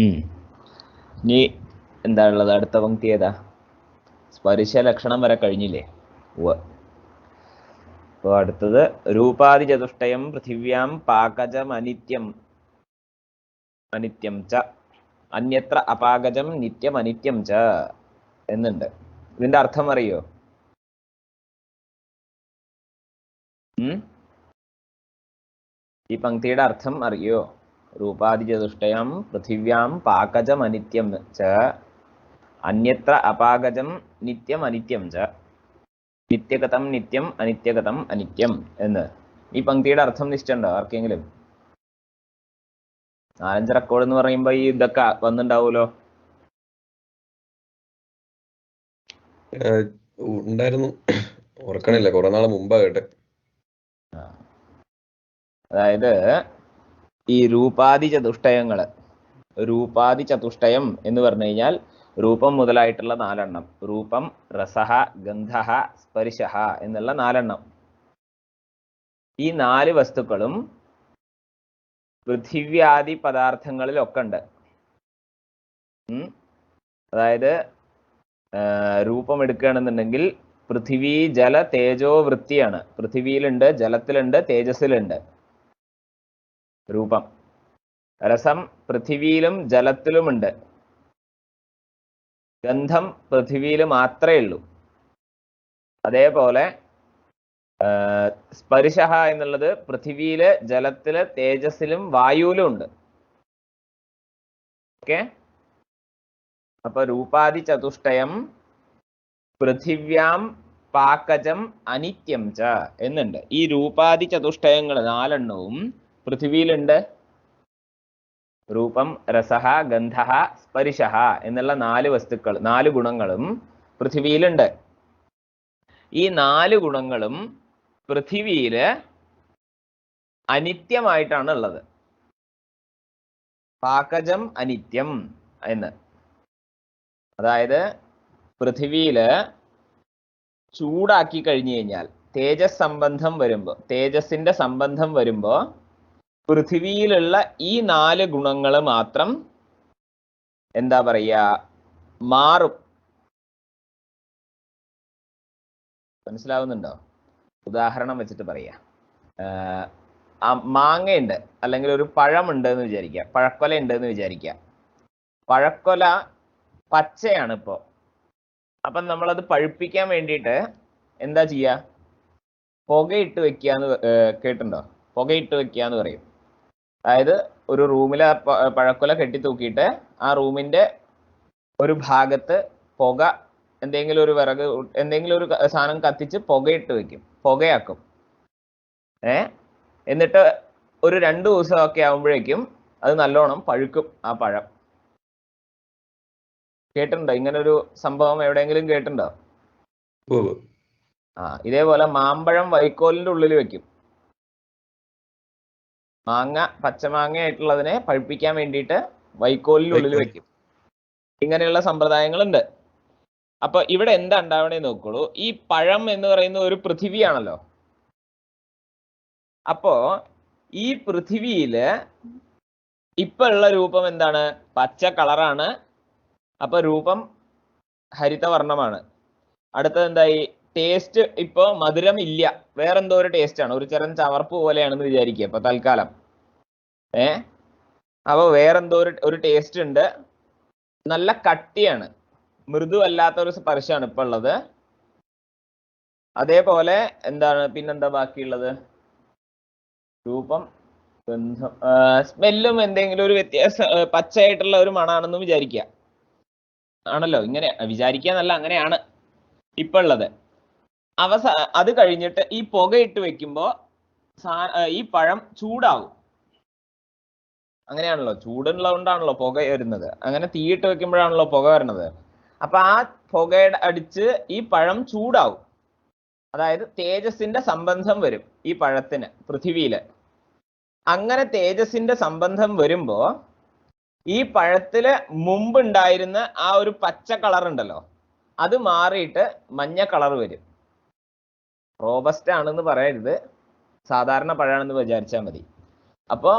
ഇനി എന്താ ഉള്ളത്? അടുത്ത പങ്ക്തി ഏതാ? സ്പർശ ലക്ഷണം വരെ കഴിഞ്ഞില്ലേ? അപ്പോൾ അടുത്തത് രൂപാദി ചതുഷ്ടയം പൃഥിവ്യാം പാകജം അനിത്യം അനിത്യം ച അന്യത്ര അപാകജം നിത്യം അനിത്യം ച എന്നുണ്ട്. ഇതിന്റെ അർത്ഥം അറിയോ? ഈ പങ്ക്തിയുടെ അർത്ഥം അറിയോ? രൂപാദി ചതുഷ്ടയം പൃഥിവ്യാം പാകജം അനിത്യം ച അന്യത്ര അപാകജം നിത്യം അനിത്യം ച നിത്യഗതം നിത്യം അനിത്യഗതം അനിത്യം എന്ന്. ഈ പങ്ക്തിയുടെ അർത്ഥം നിശ്ചയുണ്ടോ ആർക്കെങ്കിലും? 4-5 റെക്കോർഡ് എന്ന് പറയുമ്പോ ഈ ഇതൊക്കെ വന്നിണ്ടാവൂലോ. ഉണ്ടായിരുന്നു, ഓർക്കണില്ല, കുറെ നാള് മുമ്പാ കേട്ടെ. അതായത് ഈ രൂപാദി ചതുഷ്ടയങ്ങള്, രൂപാദി ചതുഷ്ടയം എന്ന് പറഞ്ഞു കഴിഞ്ഞാൽ രൂപം മുതലായിട്ടുള്ള 4 എണ്ണം. രൂപം, രസഹ, ഗന്ധഹ, സ്പർശഹ എന്നുള്ള 4 എണ്ണം. ഈ 4 വസ്തുക്കളും പൃഥിവ്യാദി പദാർത്ഥങ്ങളിലൊക്കെ ഉണ്ട്. അതായത് രൂപം എടുക്കുകയാണെന്നുണ്ടെങ്കിൽ പൃഥിവി ജല തേജോ വൃത്തിയാണ്. പൃഥിവിയിലുണ്ട്, ജലത്തിലുണ്ട്, തേജസ്സിലുണ്ട് രൂപം. രസം പൃഥിവിയിലും ജലത്തിലുമുണ്ട്. ഗന്ധം പൃഥിവിയിൽ മാത്രമേ ഉള്ളൂ. അതേപോലെ സ്പർശഹ എന്നുള്ളത് പൃഥിവിയില്, ജലത്തില്, തേജസ്സിലും വായുവിലും ഉണ്ട്. ഓക്കെ, അപ്പൊ രൂപാദി ചതുഷ്ടയം പൃഥിവ്യാം പാകജം അനിത്യം ച എന്നുണ്ട്. ഈ രൂപാദി ചതുഷ്ടയങ്ങൾ 4 എണ്ണവും പൃഥിവിയിലുണ്ട്. രൂപം, രസഹ, ഗന്ധഹ, സ്പർശഹ എന്നുള്ള 4 വസ്തുക്കൾ, 4 ഗുണങ്ങളും പൃഥിവിയിലുണ്ട്. ഈ 4 ഗുണങ്ങളും പൃഥിവിയില് അനിത്യമായിട്ടാണ് ഉള്ളത്. പാകജം അനിത്യം എന്ന്. അതായത് പൃഥിവിയില് ചൂടാക്കി കഴിഞ്ഞു കഴിഞ്ഞാൽ തേജസ് സംബന്ധം വരുമ്പോ, തേജസ്സിന്റെ സംബന്ധം വരുമ്പോ പൃഥിവിയിലുള്ള ഈ 4 ഗുണങ്ങൾ മാത്രം എന്താ പറയാ, മാറും. മനസ്സിലാവുന്നുണ്ടോ? ഉദാഹരണം വെച്ചിട്ട് പറയാ. മാങ്ങയുണ്ട്, അല്ലെങ്കിൽ ഒരു പഴമുണ്ട് എന്ന് വിചാരിക്കുക, പഴക്കൊല ഉണ്ട് എന്ന് വിചാരിക്കുക. പഴക്കൊല പച്ചയാണ് ഇപ്പോ. അപ്പം നമ്മളത് പഴുപ്പിക്കാൻ വേണ്ടിയിട്ട് എന്താ ചെയ്യുക? പുകയിട്ട് വെക്കുകയെന്ന് കേട്ടിട്ടുണ്ടോ? പുകയിട്ട് വെക്കുകയെന്ന് പറയും. അതായത് ഒരു റൂമിൽ പഴക്കൊല കെട്ടിത്തൂക്കിയിട്ട് ആ റൂമിന്റെ ഒരു ഭാഗത്ത് പുക, എന്തെങ്കിലും ഒരു വിറക്, എന്തെങ്കിലും ഒരു സാധനം കത്തിച്ച് പുകയിട്ട് വെക്കും, പുകയാക്കും. എന്നിട്ട് ഒരു 2 ദിവസമൊക്കെ ആകുമ്പോഴേക്കും അത് നല്ലോണം പഴുക്കും ആ പഴം. കേട്ടിട്ടുണ്ടോ ഇങ്ങനൊരു സംഭവം? എവിടെയെങ്കിലും കേട്ടിട്ടുണ്ടോ? ഇതേപോലെ മാമ്പഴം വൈക്കോലിന്റെ ഉള്ളിൽ വെക്കും. മാങ്ങ, പച്ചമാങ്ങ ആയിട്ടുള്ളതിനെ പഴുപ്പിക്കാൻ വേണ്ടിയിട്ട് വൈക്കോലിന്റെ ഉള്ളിൽ വെക്കും. ഇങ്ങനെയുള്ള സമ്പ്രദായങ്ങളുണ്ട്. അപ്പൊ ഇവിടെ എന്താ ഉണ്ടാവണേ നോക്കുള്ളൂ. ഈ പഴം എന്ന് പറയുന്ന ഒരു പൃഥിവിയാണല്ലോ. അപ്പോ ഈ പൃഥിവിയില് ഇപ്പൊ ഉള്ള രൂപം എന്താണ്? പച്ച കളറാണ്. അപ്പൊ രൂപം ഹരിതവർണ്ണമാണ്. അടുത്തത് എന്തായി? ടേസ്റ്റ് ഇപ്പൊ മധുരം ഇല്ല, വേറെന്തോ ഒരു ടേസ്റ്റ് ആണ്, ഒരു ചെറിയ ചവർപ്പ് പോലെയാണെന്ന് വിചാരിക്കുക ഇപ്പൊ തൽക്കാലം. അപ്പൊ വേറെന്തോ ഒരു ടേസ്റ്റ് ഉണ്ട്. നല്ല കട്ടിയാണ്, മൃദു അല്ലാത്ത ഒരു സ്പർശമാണ് ഇപ്പൊ ഉള്ളത്. അതേപോലെ എന്താണ് പിന്നെന്താ ബാക്കിയുള്ളത്? രൂപം, ഗന്ധം, സ്മെല്ലും എന്തെങ്കിലും ഒരു വ്യത്യാസം, പച്ചയായിട്ടുള്ള ഒരു മണാണെന്ന് വിചാരിക്കുക. ആണല്ലോ, ഇങ്ങനെ വിചാരിക്കാന്നല്ല, അങ്ങനെയാണ് ഇപ്പൊ ഉള്ളത്. അത് കഴിഞ്ഞിട്ട് ഈ പുകയിട്ട് വെക്കുമ്പോ ഈ പഴം ചൂടാവും. അങ്ങനെയാണല്ലോ, ചൂടുള്ളതുകൊണ്ടാണല്ലോ പുക വരുന്നത്. അങ്ങനെ തീയിട്ട് വെക്കുമ്പോഴാണല്ലോ പുക വരുന്നത്. അപ്പൊ ആ പുകയുടെ അടിച്ച് ഈ പഴം ചൂടാവും. അതായത് തേജസ്സിന്റെ സംബന്ധം വരും ഈ പഴത്തിന് പൃഥിവിയില്. അങ്ങനെ തേജസ്സിന്റെ സംബന്ധം വരുമ്പോ ഈ പഴത്തില് മുമ്പ് ഉണ്ടായിരുന്ന ആ ഒരു പച്ച കളർ ഉണ്ടല്ലോ, അത് മാറിയിട്ട് മഞ്ഞ കളർ വരും. റോബസ്റ്റ് ആണെന്ന് പറയരുത്, സാധാരണ പഴമാണെന്ന് വിചാരിച്ചാൽ മതി. അപ്പോ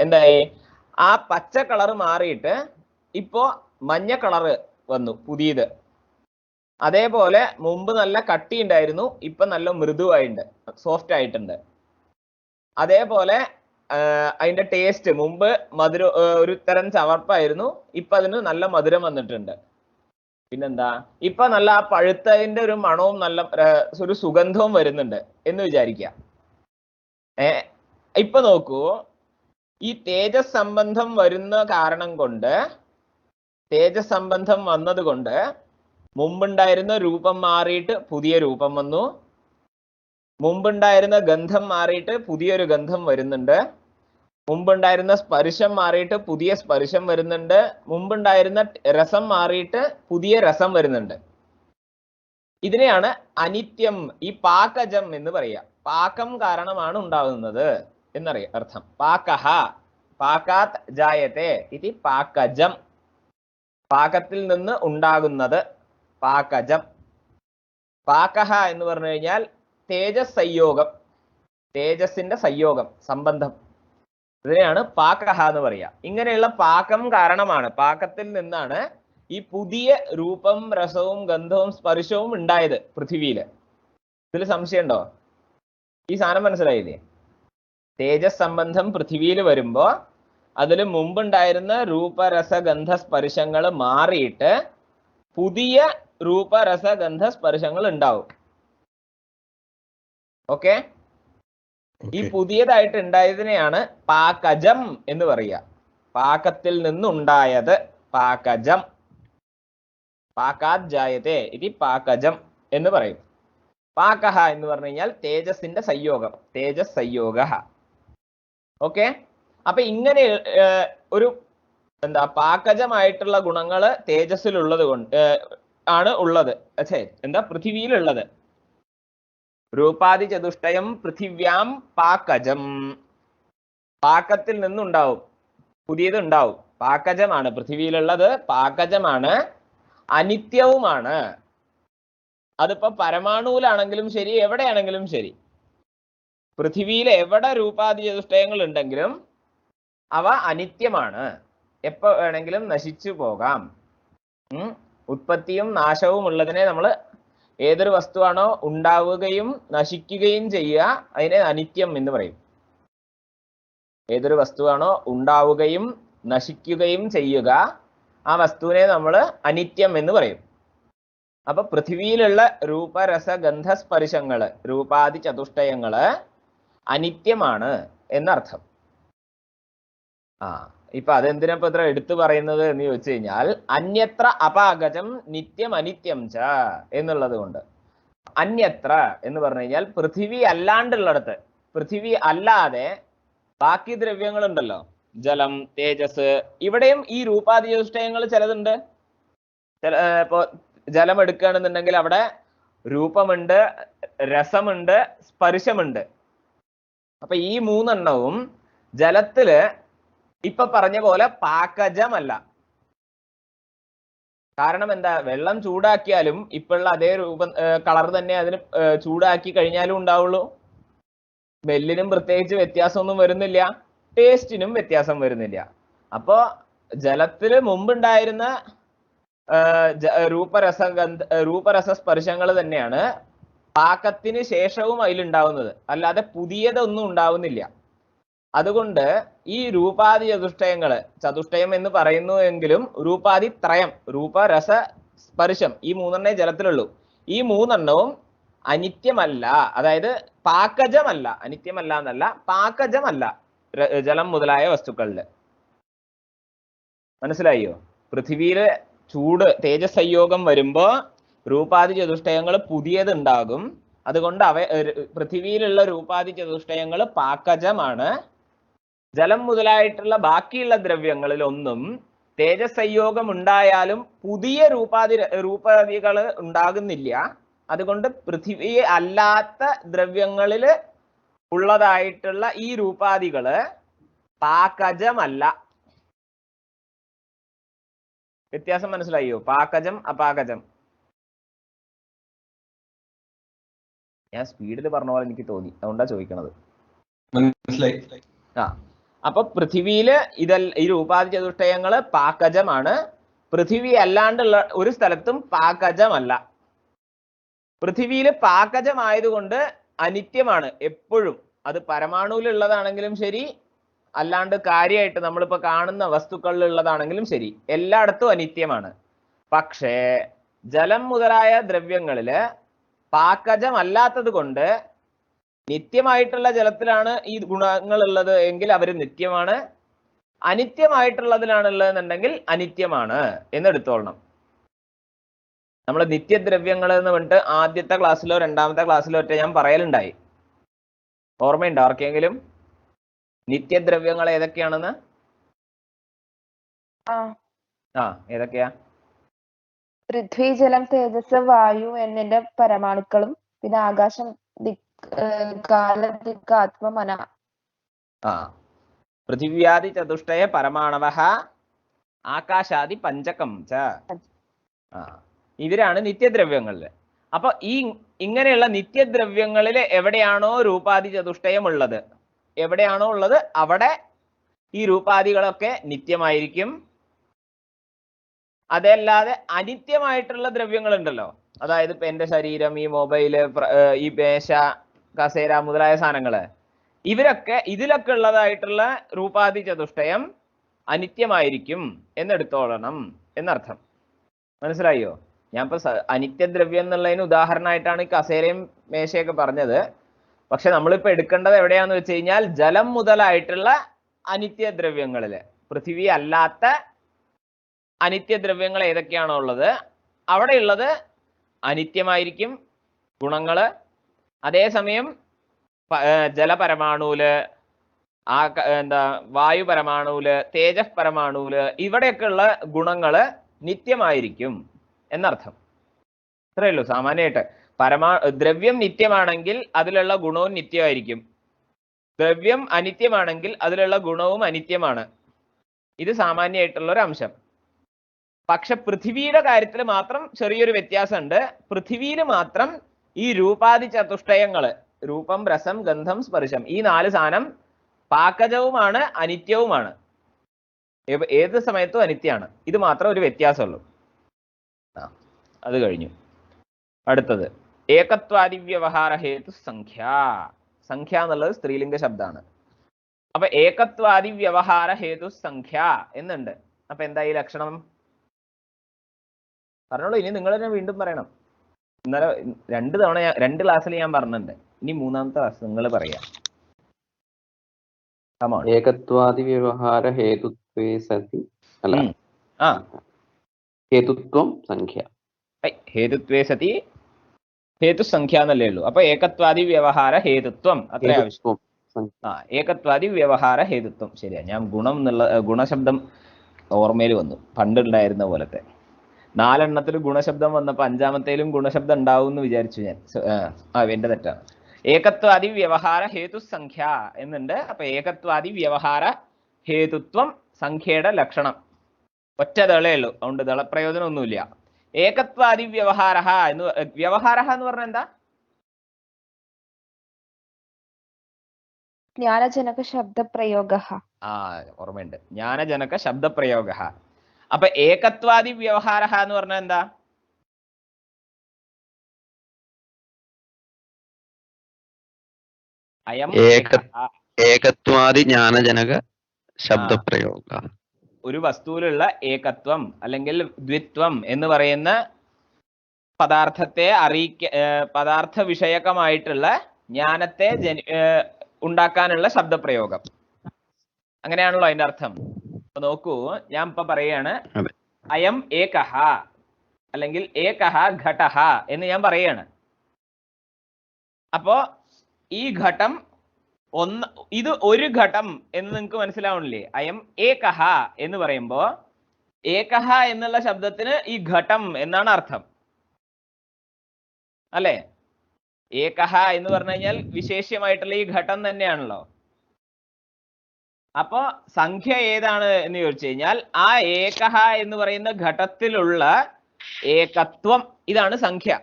എന്തായി? ആ പച്ച കളർ മാറിയിട്ട് ഇപ്പോ മഞ്ഞ കളറ് വന്നു പുതിയത്. അതേപോലെ മുമ്പ് നല്ല കട്ടി ഉണ്ടായിരുന്നു, ഇപ്പൊ നല്ല മൃദുവായിട്ടുണ്ട്, സോഫ്റ്റ് ആയിട്ടുണ്ട്. അതേപോലെ അതിന്റെ ടേസ്റ്റ് മുമ്പ് മധുരം ഒരു തരം ചവർപ്പായിരുന്നു, ഇപ്പൊ അതിന് നല്ല മധുരം വന്നിട്ടുണ്ട്. പിന്നെന്താ, ഇപ്പൊ നല്ല ആ പഴുത്തതിന്റെ ഒരു മണവും നല്ല ഒരു സുഗന്ധവും വരുന്നുണ്ട് എന്ന് വിചാരിക്കുക. ഇപ്പൊ നോക്കൂ, ഈ തേജസ് സംബന്ധം വരുന്ന കാരണം കൊണ്ട്, തേജസ് സംബന്ധം വന്നത് കൊണ്ട് മുമ്പുണ്ടായിരുന്ന രൂപം മാറിയിട്ട് പുതിയ രൂപം വന്നു, മുമ്പുണ്ടായിരുന്ന ഗന്ധം മാറിയിട്ട് പുതിയൊരു ഗന്ധം വരുന്നുണ്ട്, മുമ്പുണ്ടായിരുന്ന സ്പർശം മാറിയിട്ട് പുതിയ സ്പർശം വരുന്നുണ്ട്, മുമ്പുണ്ടായിരുന്ന രസം മാറിയിട്ട് പുതിയ രസം വരുന്നുണ്ട്. ഇതിനെയാണ് അനിത്യം, ഈ പാകജം എന്ന് പറയുക. പാകം കാരണമാണ് ഉണ്ടാകുന്നത് എന്നറിയാം അർത്ഥം. പാകഹ പാകാത് ജായത്തെ ഇതി പാകജം, പാകത്തിൽ നിന്ന് ഉണ്ടാകുന്നത് പാകജം. പാകഹ എന്ന് പറഞ്ഞു കഴിഞ്ഞാൽ തേജസ് സംയോഗം, തേജസ്സിന്റെ സംയോഗം, സംബന്ധം, ഇതിനെയാണ് പാകഹ എന്ന് പറയുക. ഇങ്ങനെയുള്ള പാകം കാരണമാണ്, പാകത്തിൽ നിന്നാണ് ഈ പുതിയ രൂപം, രസവും ഗന്ധവും സ്പർശവും ഉണ്ടായത് പൃഥ്വിയില്. ഇതിൽ സംശയമുണ്ടോ? ഈ സാധനം മനസ്സിലായില്ലേ? തേജസ് സംബന്ധം പൃഥ്വിയിൽ വരുമ്പോ അതിൽ മുമ്പുണ്ടായിരുന്ന രൂപരസ ഗന്ധ സ്പർശങ്ങൾ മാറിയിട്ട് പുതിയ രൂപരസ ഗന്ധ സ്പർശങ്ങൾ ഉണ്ടാവും. ഓക്കെ, ഈ പുതിയതായിട്ട് ഉണ്ടായതിനെയാണ് പാകജം എന്ന് പറയുക. പാകത്തിൽ നിന്നുണ്ടായത് പാകജം. പാകാത് ജായത്തെ ഇതി പാകജം എന്ന് പറയും. പാകഹ എന്ന് പറഞ്ഞു കഴിഞ്ഞാൽ തേജസ്സിന്റെ സംയോഗം, തേജസ് സംയോഗ. ഓക്കെ, അപ്പൊ ഇങ്ങനെ ഒരു എന്താ പാകജമായിട്ടുള്ള ഗുണങ്ങള് തേജസ്സിലുള്ളത് കൊണ്ട് ആണ് ഉള്ളത്, എന്താ പൃഥ്വിയിലുള്ളത്. രൂപാദി ചതുഷ്ടയം പൃഥിവ്യാം പാകജം, പാകത്തിൽ നിന്നുണ്ടാവും, പുതിയത് ഉണ്ടാവും. പാകജമാണ് പൃഥ്വിയിലുള്ളത്, പാകജമാണ്, അനിത്യവുമാണ്. അതിപ്പോ പരമാണുവിലാണെങ്കിലും ശരി, എവിടെയാണെങ്കിലും ശരി, പൃഥ്വിയിൽ എവിടെ രൂപാദി ചതുഷ്ടയങ്ങൾ ഉണ്ടെങ്കിലും അവ അനിത്യമാണ്, എപ്പോ വേണമെങ്കിലും നശിച്ചു പോകാം. ഉത്പത്തിയും നാശവും ഉള്ളതിനെ നമ്മൾ, ഏതൊരു വസ്തുവാണോ ഉണ്ടാവുകയും നശിക്കുകയും ചെയ്യുക അതിനെ അനിത്യം എന്ന് പറയും. ഏതൊരു വസ്തുവാണോ ഉണ്ടാവുകയും നശിക്കുകയും ചെയ്യുക ആ വസ്തുവിനെ നമ്മൾ അനിത്യം എന്ന് പറയും. അപ്പൊ പൃഥ്വിയിലുള്ള രൂപരസ ഗന്ധസ്പർശങ്ങള്, രൂപാദി ചതുഷ്ടയങ്ങള് അനിത്യമാണ് എന്നർത്ഥം. ഇപ്പൊ അതെന്തിനപ്പോ ഇത്ര എടുത്തു പറയുന്നത് എന്ന് ചോദിച്ചു കഴിഞ്ഞാൽ, അന്യത്ര അപാകജം നിത്യം അനിത്യം ച എന്നുള്ളത് കൊണ്ട്. അന്യത്ര എന്ന് പറഞ്ഞു കഴിഞ്ഞാൽ പൃഥ്വി അല്ലാണ്ടുള്ളിടത്ത്, പൃഥ്വി അല്ലാതെ ബാക്കി ദ്രവ്യങ്ങളുണ്ടല്ലോ, ജലം, തേജസ്, ഇവിടെയും ഈ രൂപാദി ചതുഷ്ടയങ്ങൾ ചിലതുണ്ട്. ഇപ്പോ ജലം എടുക്കുകയാണെന്നുണ്ടെങ്കിൽ അവിടെ രൂപമുണ്ട്, രസമുണ്ട്, സ്പർശമുണ്ട്. അപ്പൊ ഈ മൂന്നെണ്ണവും ജലത്തില് ഇപ്പൊ പറഞ്ഞ പോലെ പാകജമല്ല. കാരണം എന്താ, വെള്ളം ചൂടാക്കിയാലും ഇപ്പോഴുള്ള അതേ രൂപം കളർ തന്നെ അതിന് ചൂടാക്കി കഴിഞ്ഞാലും ഉണ്ടാവുള്ളൂ. സ്മെല്ലിനും പ്രത്യേകിച്ച് വ്യത്യാസമൊന്നും വരുന്നില്ല, ടേസ്റ്റിനും വ്യത്യാസം വരുന്നില്ല. അപ്പോ ജലത്തില് മുമ്പുണ്ടായിരുന്ന രൂപരസ സ്പർശങ്ങൾ തന്നെയാണ് പാകത്തിന് ശേഷവും അതിലുണ്ടാവുന്നത്, അല്ലാതെ പുതിയതൊന്നും ഉണ്ടാവുന്നില്ല. അതുകൊണ്ട് ഈ രൂപാദി ചതുഷ്ടയങ്ങള്, ചതുഷ്ടയം എന്ന് പറയുന്നു എങ്കിലും രൂപാദി ത്രയം, രൂപരസ സ്പർശം, ഈ മൂന്നെണ്ണേ ജലത്തിലുള്ളൂ. ഈ മൂന്നെണ്ണവും അനിത്യമല്ല, അതായത് പാകജമല്ല. അനിത്യമല്ല എന്നല്ല, പാകജമല്ല ജലം മുതലായ വസ്തുക്കളില്. മനസ്സിലായോ? പൃഥ്വിയില് ചൂട്, തേജസ് സംയോഗം വരുമ്പോ രൂപാദി ചതുഷ്ടയങ്ങൾ പുതിയത് ഉണ്ടാകും. അതുകൊണ്ട് പൃഥ്വിയിലുള്ള രൂപാദി ചതുഷ്ടയങ്ങൾ പാകജമാണ്. ജലം മുതലായിട്ടുള്ള ബാക്കിയുള്ള ദ്രവ്യങ്ങളിൽ ഒന്നും തേജസ് സംയോഗം ഉണ്ടായാലും പുതിയ രൂപാദികൾ ഉണ്ടാകുന്നില്ല. അതുകൊണ്ട് പൃഥ്വി അല്ലാത്ത ദ്രവ്യങ്ങളിൽ ഉള്ളതായിട്ടുള്ള ഈ രൂപാദികള് പാകജമല്ല. വ്യത്യാസം മനസ്സിലായോ? പാകജം, അപാകജം. ഞാൻ സ്പീഡിൽ പറഞ്ഞ പോലെ എനിക്ക് തോന്നി, അതുകൊണ്ടാ ചോദിക്കണത്. മനസ്സിലായി. അപ്പൊ പൃഥിവിയില് ഈ രൂപാധി ചതുഷ്ടയങ്ങള് പാകജമാണ്. പൃഥിവി അല്ലാണ്ടുള്ള ഒരു സ്ഥലത്തും പാകജമല്ല. പൃഥിവിയില് പാകജമായതുകൊണ്ട് അനിത്യമാണ് എപ്പോഴും. അത് പരമാണുവിലുള്ളതാണെങ്കിലും ശരി, അല്ലാണ്ട് കാര്യമായിട്ട് നമ്മളിപ്പോ കാണുന്ന വസ്തുക്കളിലുള്ളതാണെങ്കിലും ശരി, എല്ലായിടത്തും അനിത്യമാണ്. പക്ഷേ ജലം മുതലായ ദ്രവ്യങ്ങളില് പാകജമല്ലാത്തത് കൊണ്ട് നിത്യമായിട്ടുള്ള ജലത്തിലാണ് ഈ ഗുണങ്ങൾ ഉള്ളത് എങ്കിൽ അവർ നിത്യമാണ്, അനിത്യമായിട്ടുള്ളതിലാണ് ഉള്ളതെന്നുണ്ടെങ്കിൽ അനിത്യമാണ് എന്നെടുത്തോളണം. നമ്മൾ നിത്യദ്രവ്യങ്ങൾ എന്ന് പറഞ്ഞിട്ട് ആദ്യത്തെ ക്ലാസ്സിലോ രണ്ടാമത്തെ ക്ലാസ്സിലോ ഒറ്റ ഞാൻ പറയലുണ്ടായി. ഓർമ്മയുണ്ടോ ആർക്കെങ്കിലും നിത്യദ്രവ്യങ്ങൾ ഏതൊക്കെയാണെന്ന്? ഏതൊക്കെയാ? പൃഥ്വി, ജലം, തേജസ്, വായു എന്നിന്റെ പരമാണുക്കളും പിന്നെ ആകാശം, ആത്മ, മന. പൃഥിവ്യാദി ചതുഷ്ടയ പരമാണവഃ ആകാശാദി പഞ്ചകം ച. ഇവരാണ് നിത്യദ്രവ്യങ്ങളിൽ. അപ്പൊ ഇങ്ങനെയുള്ള നിത്യദ്രവ്യങ്ങളിൽ എവിടെയാണോ രൂപാദി ചതുഷ്ടയം ഉള്ളത്, എവിടെയാണോ ഉള്ളത് അവിടെ ഈ രൂപാദികളൊക്കെ നിത്യമായിരിക്കും. അതല്ലാതെ അനിത്യമായിട്ടുള്ള ദ്രവ്യങ്ങൾ ഉണ്ടല്ലോ, അതായത് ഇപ്പൊ എന്റെ ശരീരം, ഈ മൊബൈല്, ഈ മേശ, കസേര മുതലായ സാധനങ്ങള്, ഇതിലൊക്കെ ഉള്ളതായിട്ടുള്ള രൂപാദി ചതുഷ്ടയം അനിത്യമായിരിക്കും എന്നെടുത്തോളണം എന്നർത്ഥം. മനസ്സിലായോ? ഞാൻ ഇപ്പൊ അനിത്യദ്രവ്യം എന്നുള്ളതിന് ഉദാഹരണമായിട്ടാണ് ഈ കസേരയും മേശയൊക്കെ പറഞ്ഞത്. പക്ഷെ നമ്മളിപ്പോ എടുക്കേണ്ടത് എവിടെയാന്ന് വെച്ച് കഴിഞ്ഞാൽ ജലം മുതലായിട്ടുള്ള അനിത്യദ്രവ്യങ്ങളില്, പൃഥിവി അല്ലാത്ത അനിത്യദ്രവ്യങ്ങൾ ഏതൊക്കെയാണോ ഉള്ളത് അവിടെയുള്ളത് അനിത്യമായിരിക്കും ഗുണങ്ങള്. അതേസമയം ജലപരമാണുവില്, വായു പരമാണുവില്, തേജസ് പരമാണുവില് ഇവിടെയൊക്കെ ഉള്ള ഗുണങ്ങള് നിത്യമായിരിക്കും എന്നർത്ഥം. അത്രയേ ഉള്ളൂ. സാമാന്യമായിട്ട് ദ്രവ്യം നിത്യമാണെങ്കിൽ അതിലുള്ള ഗുണവും നിത്യമായിരിക്കും. ദ്രവ്യം അനിത്യമാണെങ്കിൽ അതിലുള്ള ഗുണവും അനിത്യമാണ്. ഇത് സാമാന്യമായിട്ടുള്ള ഒരു അംശം. പക്ഷെ പൃഥിവിയുടെ കാര്യത്തിൽ മാത്രം ചെറിയൊരു വ്യത്യാസമുണ്ട്. പൃഥിവിയിൽ മാത്രം ഈ രൂപാദി ചതുഷ്ടയങ്ങള്, രൂപം, രസം, ഗന്ധം, സ്പർശം, ഈ 4 സാധനം പാകജവുമാണ്, അനിത്യവുമാണ്. ഏത് സമയത്തും അനിത്യാണ്. ഇത് മാത്രം ഒരു വ്യത്യാസമുള്ളൂ. അത് കഴിഞ്ഞു. അടുത്തത് ഏകത്വാദി വ്യവഹാര ഹേതു സംഖ്യ. സംഖ്യ എന്നുള്ളത് സ്ത്രീലിംഗ ശബ്ദമാണ്. അപ്പൊ ഏകത്വാദി വ്യവഹാര ഹേതു സംഖ്യ എന്നുണ്ട്. അപ്പൊ എന്താ ഈ ലക്ഷണം? പറഞ്ഞോളൂ. ഇനി നിങ്ങൾ തന്നെ വീണ്ടും പറയണം. ഇന്നലെ 2 തവണ 2 ക്ലാസ്സിൽ ഞാൻ പറഞ്ഞിട്ടുണ്ട്. ഇനി 3ാമത്തെ ക്ലാസ് നിങ്ങൾ പറയാ. ഏകത്വാദി വ്യവഹാര ഹേതുത്വേ സതി അല്ല ഹേതുത്വം സംഖ്യ. ഹേതുത്വേ സതി ഹേതു സംഖ്യ എന്നല്ലേ ഉള്ളൂ. അപ്പൊ ഏകത്വാദി വ്യവഹാര ഹേതുത്വം അത്ര ആവശ്യം. ഏകത്വാദി വ്യവഹാര ഹേതുത്വം. ശരിയാ. ഞാൻ ഗുണം എന്നുള്ള ഗുണശബ്ദം ഓർമ്മയിൽ വന്നു, പണ്ടുണ്ടായിരുന്ന പോലത്തെ. 4 എണ്ണത്തിൽ ഗുണശബ്ദം വന്നപ്പോ 5ാമത്തേലും ഗുണശബ്ദം ഉണ്ടാവും എന്ന് വിചാരിച്ചു ഞാൻ. എന്റെ തെറ്റാണ്. ഏകത്വാദി വ്യവഹാര ഹേതു സംഖ്യ എന്നുണ്ട്. അപ്പൊ ഏകത്വാദി വ്യവഹാര ഹേതുത്വം സംഖ്യയുടെ ലക്ഷണം. ഒറ്റ ദളേ ഉള്ളൂ, അതുകൊണ്ട് ദളപ്രയോജനം ഒന്നുമില്ല. ഏകത്വാദി വ്യവഹാര എന്ന് പറഞ്ഞാൽ എന്താ? ജ്ഞാനജനക ശബ്ദപ്രയോഗ. ഓർമ്മയുണ്ട്. ജ്ഞാനജനക ശബ്ദപ്രയോഗ. അപ്പൊ ഏകത്വാദി വ്യവഹാര എന്ന് പറഞ്ഞാൽ എന്താ? ഏകത്വാദി ജ്ഞാനജനക ശബ്ദപ്രയോഗ. ഒരു വസ്തുവിലുള്ള ഏകത്വം അല്ലെങ്കിൽ ദ്വിത്വം എന്ന് പറയുന്ന പദാർത്ഥത്തെ പദാർത്ഥ വിഷയകമായിട്ടുള്ള ജ്ഞാനത്തെ ഉണ്ടാക്കാനുള്ള ശബ്ദപ്രയോഗം. അങ്ങനെയാണല്ലോ അതിന്റെ അർത്ഥം. അപ്പൊ നോക്കൂ, ഞാൻ ഇപ്പൊ പറയാണ് അയം ഏകഹ അല്ലെങ്കിൽ ഏകഹ ഘടഹ എന്ന് ഞാൻ പറയാണ്. അപ്പോ ഈ ഘടം ഇത് ഒരു ഘടം എന്ന് നിങ്ങൾക്ക് മനസ്സിലാവണില്ലേ? അയം ഏകഹ എന്ന് പറയുമ്പോ ഏകഹ എന്നുള്ള ശബ്ദത്തിന് ഈ ഘടം എന്നാണ് അർത്ഥം, അല്ലെ? ഏകഹ എന്ന് പറഞ്ഞു കഴിഞ്ഞാൽ വിശേഷ്യമായിട്ടുള്ള ഈ ഘടം തന്നെയാണല്ലോ. അപ്പോ സംഖ്യ ഏതാണ് എന്ന് ചോദിച്ചു കഴിഞ്ഞാൽ ആ ഏകഹ എന്ന് പറയുന്ന ഘടത്തിലുള്ള ഏകത്വം, ഇതാണ് സംഖ്യ.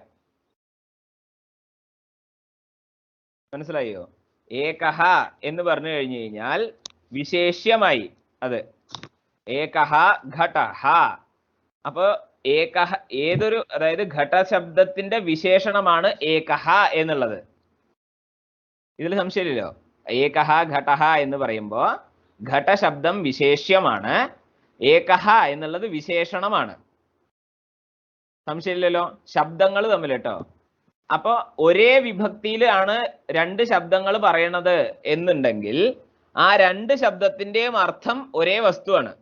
മനസ്സിലായോ? ഏകഹ എന്ന് പറഞ്ഞു കഴിഞ്ഞു കഴിഞ്ഞാൽ വിശേഷ്യമായി അത് ഏകഹ ഘടഹ. അപ്പൊ ഏകഹ ഏതൊരു, അതായത് ഘടശബ്ദത്തിന്റെ വിശേഷണമാണ് ഏകഹ എന്നുള്ളത്. ഇതിൽ സംശയമില്ലല്ലോ. ഏകഹ ഘടഹ എന്ന് പറയുമ്പോ ഘടശബ്ദം വിശേഷ്യമാണ്, ഏകഹ എന്നുള്ളത് വിശേഷണമാണ്. സംശയമില്ലല്ലോ. ശബ്ദങ്ങൾ തമ്മിൽ കേട്ടോ. അപ്പൊ ഒരേ വിഭക്തിയിലാണ് രണ്ട് ശബ്ദങ്ങൾ പറയണത് എന്നുണ്ടെങ്കിൽ ആ രണ്ട് ശബ്ദത്തിന്റെയും അർത്ഥം ഒരേ വസ്തുവാണ്.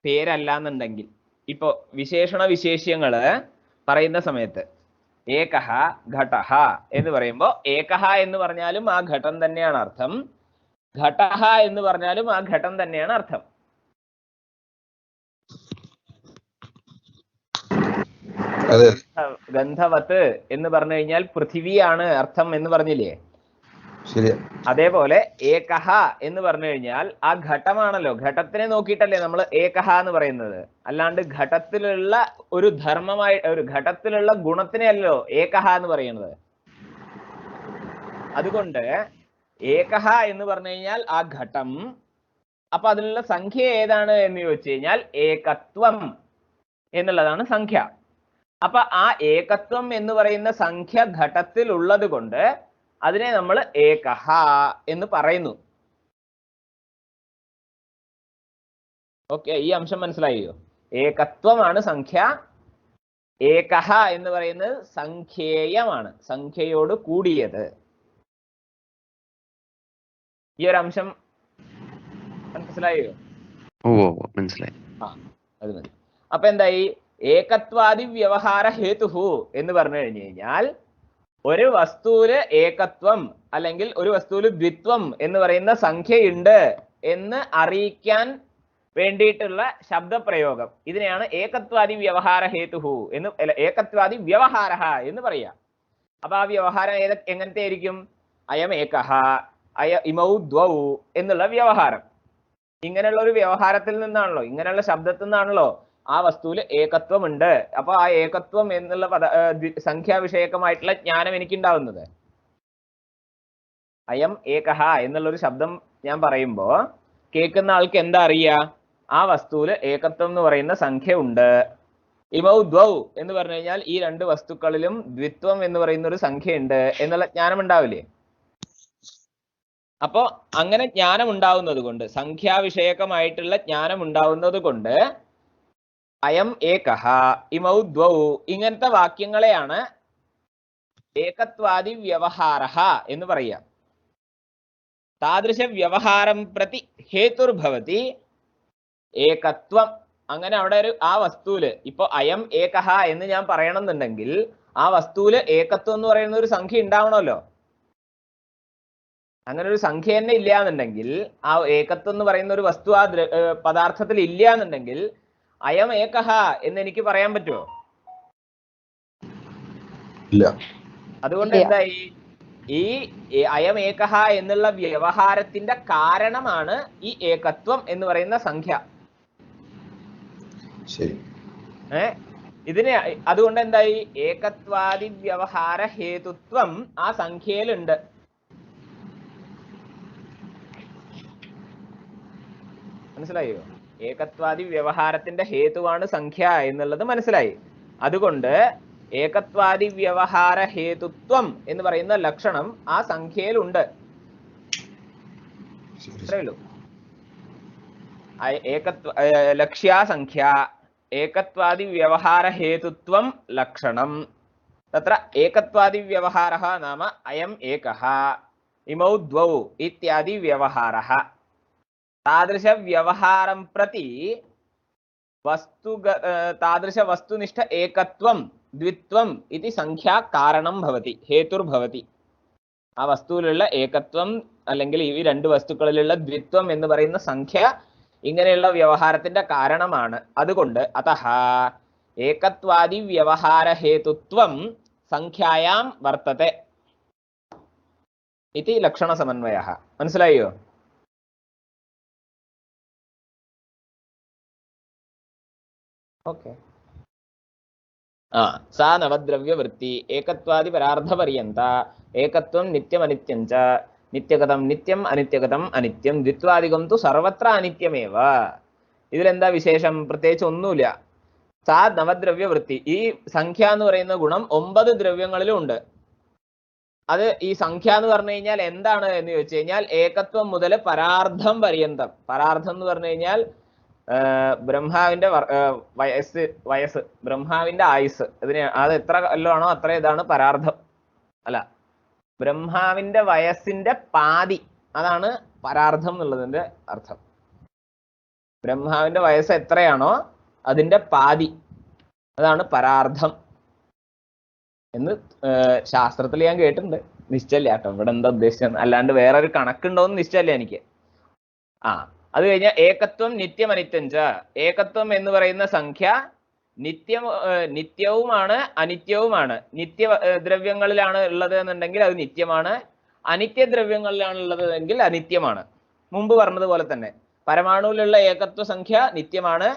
പേരല്ല എന്നുണ്ടെങ്കിൽ, ഇപ്പൊ വിശേഷണ വിശേഷ്യങ്ങള് പറയുന്ന സമയത്ത് ഏകഹ ഘടഹ എന്ന് പറയുമ്പോൾ ഏകഹ എന്ന് പറഞ്ഞാലും ആ ഘടം തന്നെയാണ് അർത്ഥം, ഘടഹ എന്ന് പറഞ്ഞാലും ആ ഘടം തന്നെയാണ് അർത്ഥം. ഗന്ധവത്ത് എന്ന് പറഞ്ഞു കഴിഞ്ഞാൽ പൃഥിവിയാണ് അർത്ഥം എന്ന് പറഞ്ഞില്ലേ? ശരിയാ. അതേപോലെ ഏകഹ എന്ന് പറഞ്ഞു കഴിഞ്ഞാൽ ആ ഘടമാണല്ലോ, ഘടത്തിനെ നോക്കിയിട്ടല്ലേ നമ്മൾ ഏകഹ എന്ന് പറയുന്നത്. അല്ലാണ്ട് ഘടത്തിലുള്ള ഒരു ധർമ്മമായി, ഒരു ഘടത്തിലുള്ള ഗുണത്തിനെയല്ലോ ഏകഹ എന്ന് പറയുന്നത്. അതുകൊണ്ട് ഏകഹ എന്ന് പറഞ്ഞു കഴിഞ്ഞാൽ ആ ഘടം. അപ്പൊ അതിലുള്ള സംഖ്യ ഏതാണ് എന്ന് ചോദിച്ചു കഴിഞ്ഞാൽ ഏകത്വം എന്നുള്ളതാണ് സംഖ്യ. അപ്പൊ ആ ഏകത്വം എന്ന് പറയുന്ന സംഖ്യ ഘടത്തിൽ ഉള്ളത് കൊണ്ട് അതിനെ നമ്മൾ ഏകഹ എന്ന് പറയുന്നു. ഓക്കെ, ഈ അംശം മനസ്സിലായോ? ഏകത്വമാണ് സംഖ്യ, ഏകഹ എന്ന് പറയുന്നത് സംഖ്യേയമാണ്, സംഖ്യയോട് കൂടിയത്. ഈ ഒരു അംശം മനസ്സിലായോ? മനസ്സിലായി. അത് മതി. അപ്പൊ എന്തായി? ഏകത്വാദി വ്യവഹാര ഹേതുഹു എന്ന് പറഞ്ഞു കഴിഞ്ഞു കഴിഞ്ഞാൽ ഒരു വസ്തുവില് ഏകത്വം അല്ലെങ്കിൽ ഒരു വസ്തുവില് ദ്വിത്വം എന്ന് പറയുന്ന സംഖ്യയുണ്ട് എന്ന് അറിയിക്കാൻ വേണ്ടിയിട്ടുള്ള ശബ്ദപ്രയോഗം, ഇതിനെയാണ് ഏകത്വാദി വ്യവഹാര ഹേതുഹു എന്ന്, ഏകത്വാദി വ്യവഹാര എന്ന് പറയാ. അപ്പൊ ആ വ്യവഹാരം എങ്ങനത്തെ ആയിരിക്കും? അയം ഏകഹ, ഇമൗ ദ്വൗ എന്നുള്ള വ്യവഹാരം. ഇങ്ങനെയുള്ള ഒരു വ്യവഹാരത്തിൽ നിന്നാണല്ലോ, ഇങ്ങനെയുള്ള ശബ്ദത്തിൽ നിന്നാണല്ലോ ആ വസ്തുവിൽ ഏകത്വം ഉണ്ട്. അപ്പൊ ആ ഏകത്വം എന്നുള്ള സംഖ്യാവിഷയകമായിട്ടുള്ള ജ്ഞാനം എനിക്കുണ്ടാവുന്നത്. അയം ഏകഹ എന്നുള്ളൊരു ശബ്ദം ഞാൻ പറയുമ്പോ കേൾക്കുന്ന ആൾക്ക് എന്താ അറിയാ? ആ വസ്തുവിൽ ഏകത്വം എന്ന് പറയുന്ന സംഖ്യ ഉണ്ട്. ഇമൗ ദ്വൗ എന്ന് പറഞ്ഞു കഴിഞ്ഞാൽ ഈ രണ്ട് വസ്തുക്കളിലും ദ്വിത്വം എന്ന് പറയുന്ന ഒരു സംഖ്യ ഉണ്ട് എന്നുള്ള ജ്ഞാനം ഉണ്ടാവില്ലേ? അപ്പോ അങ്ങനെ ജ്ഞാനം ഉണ്ടാവുന്നത് കൊണ്ട്, സംഖ്യാവിഷയകമായിട്ടുള്ള ജ്ഞാനം ഉണ്ടാവുന്നത് കൊണ്ട് അയം ഏകഹ ഇമൗ ദ്വൗ ഇങ്ങനത്തെ വാക്യങ്ങളെയാണ് ഏകത്വാദി വ്യവഹാരഃ എന്ന് പറയുക. താദൃശ വ്യവഹാരം പ്രതി ഹേതുർഭവതി ഏകത്വം. അങ്ങനെ അവിടെ ഒരു ആ വസ്തുവില് ഇപ്പൊ അയം ഏകഹ എന്ന് ഞാൻ പറയണമെന്നുണ്ടെങ്കിൽ ആ വസ്തുവില് ഏകത്വം എന്ന് പറയുന്ന ഒരു സംഖ്യ ഉണ്ടാവണമല്ലോ. അങ്ങനെ ഒരു സംഖ്യ തന്നെ ഇല്ല എന്നുണ്ടെങ്കിൽ, ആ ഏകത്വം എന്ന് പറയുന്ന ഒരു വസ്തു ആ പദാർത്ഥത്തിൽ ഇല്ല എന്നുണ്ടെങ്കിൽ അയം ഏകഹ എന്ന് എനിക്ക് പറയാൻ പറ്റുമോ? ഇല്ല. അതുകൊണ്ട് എന്തായി? ഈ അയം ഏകഹ എന്നുള്ള വ്യവഹാരത്തിന്റെ കാരണമാണ് ഈ ഏകത്വം എന്ന് പറയുന്ന സംഖ്യ. ശരി. ഇതിനെ അതുകൊണ്ട് എന്തായി? ഏകത്വാദി വ്യവഹാര ഹേതുത്വം ആ സംഖ്യയിലുണ്ട്. മനസ്സിലായോ? ഏകത്വാദി വ്യവഹാരത്തിന്റെ ഹേതുവാണ് സംഖ്യ എന്നുള്ളത് മനസ്സിലായി. അതുകൊണ്ട് ഏകത്വാദി വ്യവഹാര ഹേതുത്വം എന്ന് പറയുന്ന ലക്ഷണം ആ സംഖ്യയിലുണ്ട്. അത്രയുള്ളൂ. ലക്ഷ്യാസംഖ്യ ഏകത്വാദി വ്യവഹാര ഹേതുത്വം ലക്ഷണം. തത്ര ഏകത്വാദി വ്യവഹാരഃ നാമ അയം ഏകഃ ഇമൗ ദ്വൗ ഇത്യാദി വ്യവഹാരഃ. താദൃശ വ്യവഹാരം പ്രതി താദൃശ വസ്തുനിഷ്ഠ ഏകത്വം ദ്വിത്വം ഇതി സംഖ്യാ കാരണം ഭവതി, ഹേതുർഭവതി. ആ വസ്തുവിലുള്ള ഏകത്വം അല്ലെങ്കിൽ ഈ രണ്ട് വസ്തുക്കളിലുള്ള ദ്വിത്വം എന്ന് പറയുന്ന സംഖ്യ ഇങ്ങനെയുള്ള വ്യവഹാരത്തിന്റെ കാരണമാണ്. അതുകൊണ്ട് അതഃ ഏകത്വാദി വ്യവഹാര ഹേതുത്വം സംഖ്യായാം വർത്തത്തെ ഇതി ലക്ഷണ സമന്വയഃ. മനസ്സിലായോ? ഓക്കെ. സാ നവദ്രവ്യവൃത്തി ഏകത്വാദി പരാർത്ഥപര്യന്ത ഏകത്വം നിത്യമനിത്യം ച നിത്യഗതം നിത്യം അനിത്യഗതം അനിത്യം ദ്വിത്വാദികം തു സർവത്ര അനിത്യമേവ. ഇതിലെന്താ വിശേഷം? പ്രത്യേകിച്ച് ഒന്നുമില്ല. സാ നവദ്രവ്യവൃത്തി, ഈ സംഖ്യ എന്ന് പറയുന്ന ഗുണം 9 ദ്രവ്യങ്ങളിലും ഉണ്ട്. അത് ഈ സംഖ്യ എന്ന് പറഞ്ഞു കഴിഞ്ഞാൽ എന്താണ് എന്ന് ചോദിച്ചു കഴിഞ്ഞാൽ ഏകത്വം മുതൽ പരാർത്ഥം പര്യന്തം. പരാർത്ഥം എന്ന് പറഞ്ഞു കഴിഞ്ഞാൽ ബ്രഹ്മാവിന്റെ വയസ്സ് ബ്രഹ്മാവിന്റെ ആയുസ്, അത് എത്ര കൊല്ലമാണോ അത്ര ഇതാണ് പരാർത്ഥം. അല്ല, ബ്രഹ്മാവിന്റെ വയസ്സിന്റെ പാതി, അതാണ് പരാർത്ഥം എന്നുള്ളതിന്റെ അർത്ഥം. ബ്രഹ്മാവിന്റെ വയസ്സ് എത്രയാണോ അതിന്റെ പാതി, അതാണ് പരാർത്ഥം എന്ന് ശാസ്ത്രത്തിൽ ഞാൻ കേട്ടിട്ടുണ്ട്. നിശ്ചയല്ല കേട്ടോ ഇവിടെ എന്താ ഉദ്ദേശിച്ചത്, അല്ലാണ്ട് വേറൊരു കണക്കുണ്ടോന്ന് നിശ്ചയല്ല എനിക്ക്. അത് കഴിഞ്ഞാൽ ഏകത്വം നിത്യമനിത്യം ച, ഏകത്വം എന്ന് പറയുന്ന സംഖ്യ നിത്യവുമാണ് അനിത്യവുമാണ്. നിത്യ ദ്രവ്യങ്ങളിലാണ് ഉള്ളത് എന്നുണ്ടെങ്കിൽ അത് നിത്യമാണ്, അനിത്യ ദ്രവ്യങ്ങളിലാണ് ഉള്ളത് എങ്കിൽ അനിത്യമാണ്. മുമ്പ് പറഞ്ഞതുപോലെ തന്നെ പരമാണുവിലുള്ള ഏകത്വ സംഖ്യ നിത്യമാണ്,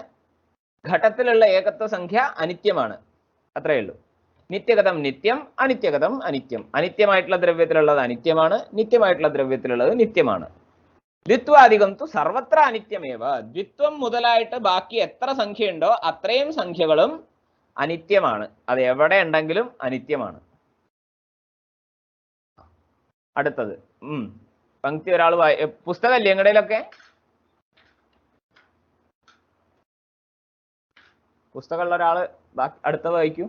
ഘടത്തിലുള്ള ഏകത്വ സംഖ്യ അനിത്യമാണ്. അത്രയേ ഉള്ളൂ. നിത്യഗതം നിത്യം, അനിത്യഗതം അനിത്യം. അനിത്യമായിട്ടുള്ള ദ്രവ്യത്തിലുള്ളത് അനിത്യമാണ്, നിത്യമായിട്ടുള്ള ദ്രവ്യത്തിലുള്ളത് നിത്യമാണ്. ദ്വിത്വാധികം തു സർവത്ര അനിത്യമേവ. ദ്വിത്വം മുതലായിട്ട് ബാക്കി എത്ര സംഖ്യയുണ്ടോ അത്രയും സംഖ്യകളും അനിത്യമാണ്. അത് എവിടെ ഉണ്ടെങ്കിലും അനിത്യമാണ്. അടുത്തത് പങ്ക്തി ഒരാൾ പുസ്തകമല്ലേ എങ്ങടേലൊക്കെ? പുസ്തകമുള്ള ഒരാള് അടുത്ത വായിക്കൂ.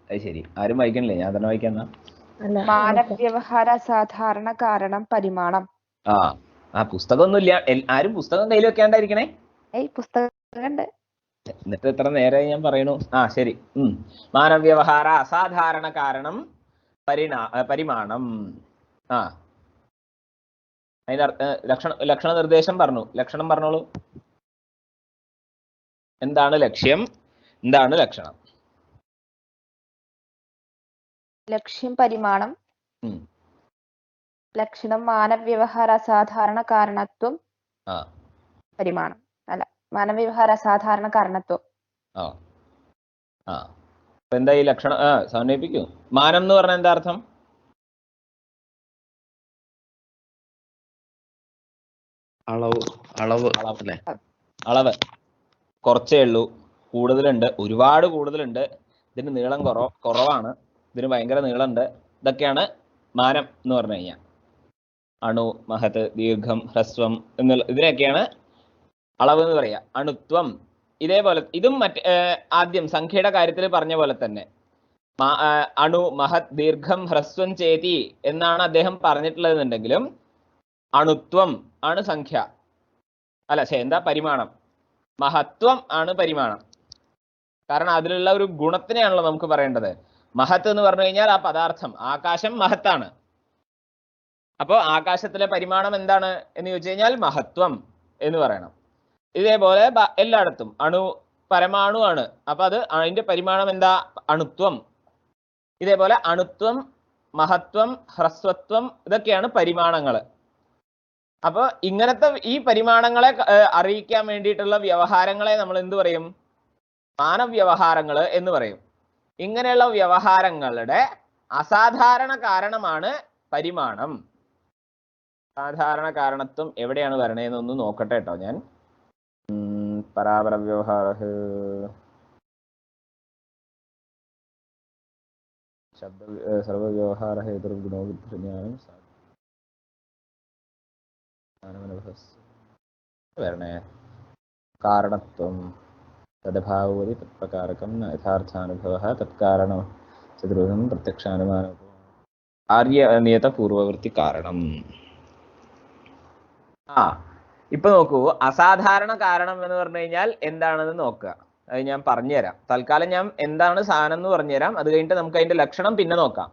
അത് ശരി, ആരും വായിക്കണില്ലേ? ഞാൻ തന്നെ വായിക്കാന്നാ. മാനവ്യവഹാര സാധാരണ കാരണം പരിമാണം. പുസ്തകമൊന്നുമില്ല, ആരും പുസ്തകം കയ്യിൽ വെക്കാണ്ടായിരിക്കണേ. പുസ്തകം എന്നിട്ട് എത്ര നേരമായി ഞാൻ പറയണു. ശരി. മാനവ്യവഹാര അസാധാരണ കാരണം പരിമാണം. അതിന്റെ ലക്ഷണ നിർദ്ദേശം പറഞ്ഞു. ലക്ഷണം പറഞ്ഞോളൂ. എന്താണ് ലക്ഷ്യം, എന്താണ് ലക്ഷണം? ലക്ഷ്യം പരിമാണം, ലക്ഷണം മാനവ്യവഹാര സാധാരണ കാരണത്വം പരിമാണം. അല്ല, മാനവ്യവഹാര സാധാരണ കാരണത്വം. എന്താ ഈ ലക്ഷണം? സമന്വയിപ്പിക്കൂ. മാനം എന്ന് പറഞ്ഞാൽ എന്താ അർത്ഥം? അളവ്. കുറച്ചേ ഉള്ളൂ, കൂടുതലുണ്ട്, ഒരുപാട് കൂടുതലുണ്ട്, ഇതിന് നീളം കുറവാണ്, ഇതിന് ഭയങ്കര നീളമുണ്ട്. ഇതൊക്കെയാണ് മാനം എന്ന് പറഞ്ഞു കഴിഞ്ഞാൽ. അണു, മഹത്, ദീർഘം, ഹ്രസ്വം എന്നുള്ള ഇതിനൊക്കെയാണ് അളവ് എന്ന് പറയുക. അണുത്വം ഇതേപോലെ, ഇതും ആദ്യം സംഖ്യയുടെ കാര്യത്തിൽ പറഞ്ഞ പോലെ തന്നെ അണു, മഹത്, ദീർഘം, ഹ്രസ്വം ചേതി എന്നാണ് അദ്ദേഹം പറഞ്ഞിട്ടുള്ളതെന്നുണ്ടെങ്കിലും അണുത്വം ആണ് സംഖ്യ. എന്താ പരിമാണം. മഹത്വം ആണ് പരിമാണം. കാരണം അതിലുള്ള ഒരു ഗുണത്തിനെയാണല്ലോ നമുക്ക് പറയേണ്ടത്. മഹത്ത് എന്ന് പറഞ്ഞു കഴിഞ്ഞാൽ ആ പദാർത്ഥം, ആകാശം മഹത്താണ്. അപ്പോൾ ആകാശത്തിലെ പരിമാണം എന്താണ് എന്ന് ചോദിച്ചു കഴിഞ്ഞാൽ മഹത്വം എന്ന് പറയണം. ഇതേപോലെ എല്ലായിടത്തും അണു പരമാണു ആണ്, അപ്പൊ അത് അതിന്റെ പരിമാണം എന്താ? അണുത്വം. ഇതേപോലെ അണുത്വം, മഹത്വം, ഹ്രസ്വത്വം ഇതൊക്കെയാണ് പരിമാണങ്ങൾ. അപ്പൊ ഇങ്ങനത്തെ ഈ പരിമാണങ്ങളെ അറിയിക്കാൻ വേണ്ടിയിട്ടുള്ള വ്യവഹാരങ്ങളെ നമ്മൾ എന്ത് പറയും? മാനവ്യവഹാരങ്ങൾ എന്ന് പറയും. ഇങ്ങനെയുള്ള വ്യവഹാരങ്ങളുടെ അസാധാരണ കാരണമാണ് പരിമാണം. സാധാരണ കാരണത്വം എവിടെയാണ് വരണേന്നൊന്ന് നോക്കട്ടെ കേട്ടോ ഞാൻ. പരാപര വ്യവഹാര ശബ്ദ സർവവ്യവഹാര ഹേതുർഗുണോജ്ഞാനം വരണേ. കാരണത്വം തദ്ഭാവതി തത്പ്രകാരകം യഥാർത്ഥാനുഭവ തത്കാരണം ചതുർവിധം പ്രത്യക്ഷാനുമാനം ആര്യനിയത പൂർവവൃത്തി കാരണം. ഇപ്പൊ നോക്കൂ, അസാധാരണ കാരണം എന്ന് പറഞ്ഞു കഴിഞ്ഞാൽ എന്താണെന്ന് നോക്കുക. അത് ഞാൻ പറഞ്ഞുതരാം. തൽക്കാലം ഞാൻ എന്താണ് സാധനം എന്ന് പറഞ്ഞുതരാം. അത് കഴിഞ്ഞിട്ട് നമുക്ക് അതിന്റെ ലക്ഷണം പിന്നെ നോക്കാം.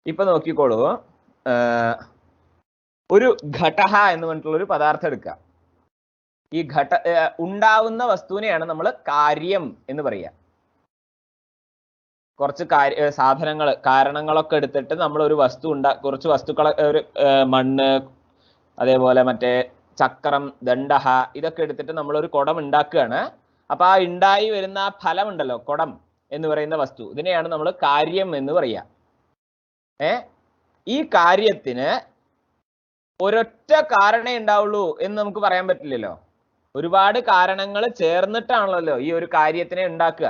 ഇപ്പൊ നോക്കിക്കോളൂ, ഒരു ഘടഹ എന്ന് പറഞ്ഞിട്ടുള്ള ഒരു പദാർത്ഥം എടുക്കുക. ഈ ഉണ്ടാവുന്ന വസ്തുവിനെയാണ് നമ്മൾ കാര്യം എന്ന് പറയുക. കുറച്ച് കാരണങ്ങളൊക്കെ എടുത്തിട്ട് നമ്മൾ ഒരു വസ്തു കുറച്ച് വസ്തുക്കളെ മണ്ണ്, അതേപോലെ മറ്റേ ചക്രം, ദണ്ഡഹ, ഇതൊക്കെ എടുത്തിട്ട് നമ്മൾ ഒരു കുടം ഉണ്ടാക്കുകയാണ്. അപ്പൊ ആ ഉണ്ടായി വരുന്ന ആ ഫലം ഉണ്ടല്ലോ, കുടം എന്ന് പറയുന്ന വസ്തു, ഇതിനെയാണ് നമ്മൾ കാര്യം എന്ന് പറയുക. ഈ കാര്യത്തിന് ഒരൊറ്റ കാരണേ ഉണ്ടാവുള്ളൂ എന്ന് നമുക്ക് പറയാൻ പറ്റില്ലല്ലോ. ഒരുപാട് കാരണങ്ങൾ ചേർന്നിട്ടാണല്ലോ ഈ ഒരു കാര്യത്തിനെ ഉണ്ടാക്കുക.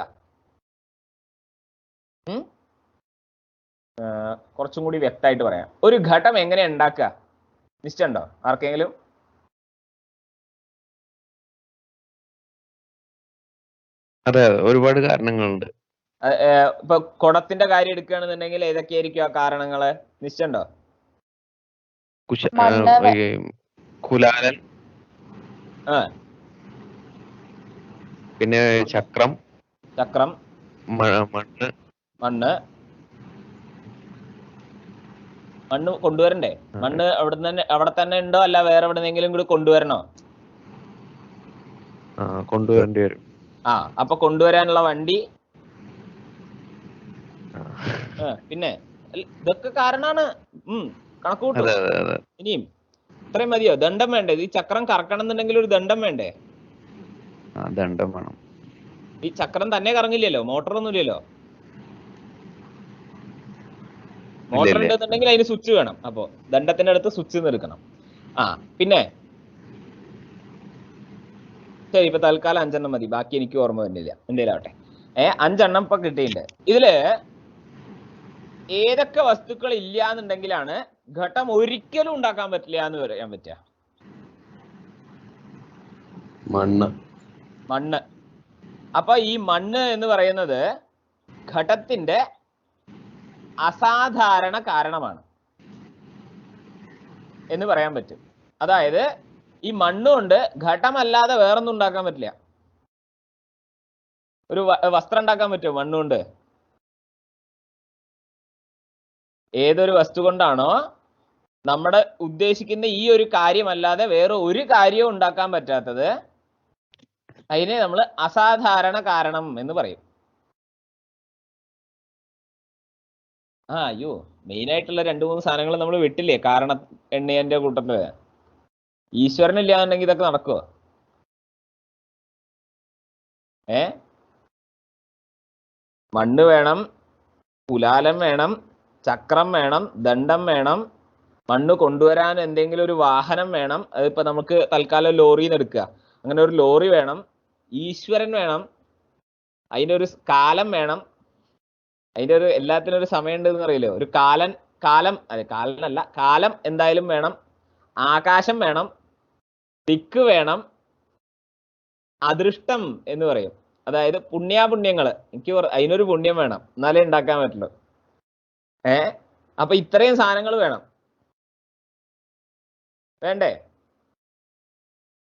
കുറച്ചും കൂടി വ്യക്തമായിട്ട് പറയാം. ഒരു ഘടം എങ്ങനെ ഉണ്ടാക്കുക നിശ്ചയുണ്ടോ ആർക്കെങ്കിലും? അതെ, ഒരുപാട് കാരണങ്ങളുണ്ട്. ഇപ്പൊ കുടത്തിന്റെ കാര്യം എടുക്കുകയാണെന്നുണ്ടെങ്കിൽ ഏതൊക്കെയായിരിക്കും ആ കാരണങ്ങള് നിശ്ചയുണ്ടോ? കുലാലൻ, പിന്നെ ചക്രം, മണ്ണ് കൊണ്ടുവരണ്ടേ? മണ്ണ് അവിടെ തന്നെ ഉണ്ടോ, അല്ല വേറെ എവിടെന്നെങ്കിലും കൂടി കൊണ്ടുവരണോ? കൊണ്ടുവരേണ്ടി വരും. അപ്പൊ കൊണ്ടുവരാനുള്ള വണ്ടി, പിന്നെ ഇതൊക്കെ കാരണാണ്. കണക്ക് കൂട്ടും. ഇനിയും ഇത്രയും മതിയോ? ദണ്ഡം വേണ്ടേ? ഈ ചക്രം കറക്കണം എന്നുണ്ടെങ്കിൽ ഒരു ദണ്ഡം വേണ്ടേ? ദണ്ഡം വേണം. ഈ ചക്രം തന്നെ കറങ്ങില്ലല്ലോ, മോട്ടറൊന്നും ഇല്ലല്ലോ. മോട്ടർ ഉണ്ടെന്നുണ്ടെങ്കിൽ അതിന് സ്വിച്ച് വേണം. അപ്പോ ദണ്ഡത്തിന്റെ അടുത്ത് സ്വിച്ച് എടുക്കണം. പിന്നെ ശരി, ഇപ്പൊ തൽക്കാലം 5 മതി, ബാക്കി എനിക്ക് ഓർമ്മ വരുന്നില്ല, എന്തേലാവട്ടെ. 5 ഇപ്പൊ കിട്ടിയിട്ടുണ്ട്. ഇതില് ഏതൊക്കെ വസ്തുക്കൾ ഇല്ല എന്നുണ്ടെങ്കിലാണ് ഘട്ടം ഒരിക്കലും ഉണ്ടാക്കാൻ പറ്റില്ല എന്ന് പറയാൻ പറ്റുക? മണ്ണ്. അപ്പൊ ഈ മണ്ണ് എന്ന് പറയുന്നത് ഘടത്തിന്റെ അസാധാരണ കാരണമാണ് എന്ന് പറയാൻ പറ്റും. അതായത് ഈ മണ്ണുകൊണ്ട് ഘടമല്ലാതെ വേറൊന്നും ഉണ്ടാക്കാൻ പറ്റില്ല. ഒരു വസ്ത്രം ഉണ്ടാക്കാൻ പറ്റുമോ മണ്ണുകൊണ്ട്? ഏതൊരു വസ്തു കൊണ്ടാണോ നമ്മുടെ ഉദ്ദേശിക്കുന്ന ഈ ഒരു കാര്യമല്ലാതെ വേറെ ഒരു കാര്യവും ഉണ്ടാക്കാൻ പറ്റാത്തത്, അതിനെ നമ്മൾ അസാധാരണ കാരണം എന്ന് പറയും. അയ്യോ, മെയിൻ ആയിട്ടുള്ള 2-3 സാധനങ്ങൾ നമ്മൾ വിട്ടില്ലേ കാരണം എണ്ണേന്റെ കൂട്ടത്തില്. ഈശ്വരൻ ഇല്ലാന്നുണ്ടെങ്കിൽ ഇതൊക്കെ നടക്കുവോ? മണ്ണ് വേണം, കുലാലം വേണം, ചക്രം വേണം, ദണ്ഡം വേണം, മണ്ണ് കൊണ്ടുവരാൻ എന്തെങ്കിലും ഒരു വാഹനം വേണം. അതിപ്പോ നമുക്ക് തൽക്കാലം ലോറിന്ന് എടുക്കുക. അങ്ങനെ ഒരു ലോറി വേണം, ഈശ്വരൻ വേണം, അതിൻ്റെ ഒരു കാലം വേണം, അതിൻ്റെ ഒരു എല്ലാത്തിനും ഒരു സമയം ഉണ്ട് എന്ന് അറിയില്ലോ. ഒരു കാലം എന്തായാലും വേണം, ആകാശം വേണം, ദിക്ക് വേണം, അദൃഷ്ടം എന്ന് പറയും. അതായത് പുണ്യാപുണ്യങ്ങള്, എനിക്ക് അതിനൊരു പുണ്യം വേണം, എന്നാലേ ഉണ്ടാക്കാൻ പറ്റുള്ളൂ. അപ്പൊ ഇത്രയും സാധനങ്ങൾ വേണം, വേണ്ടേ?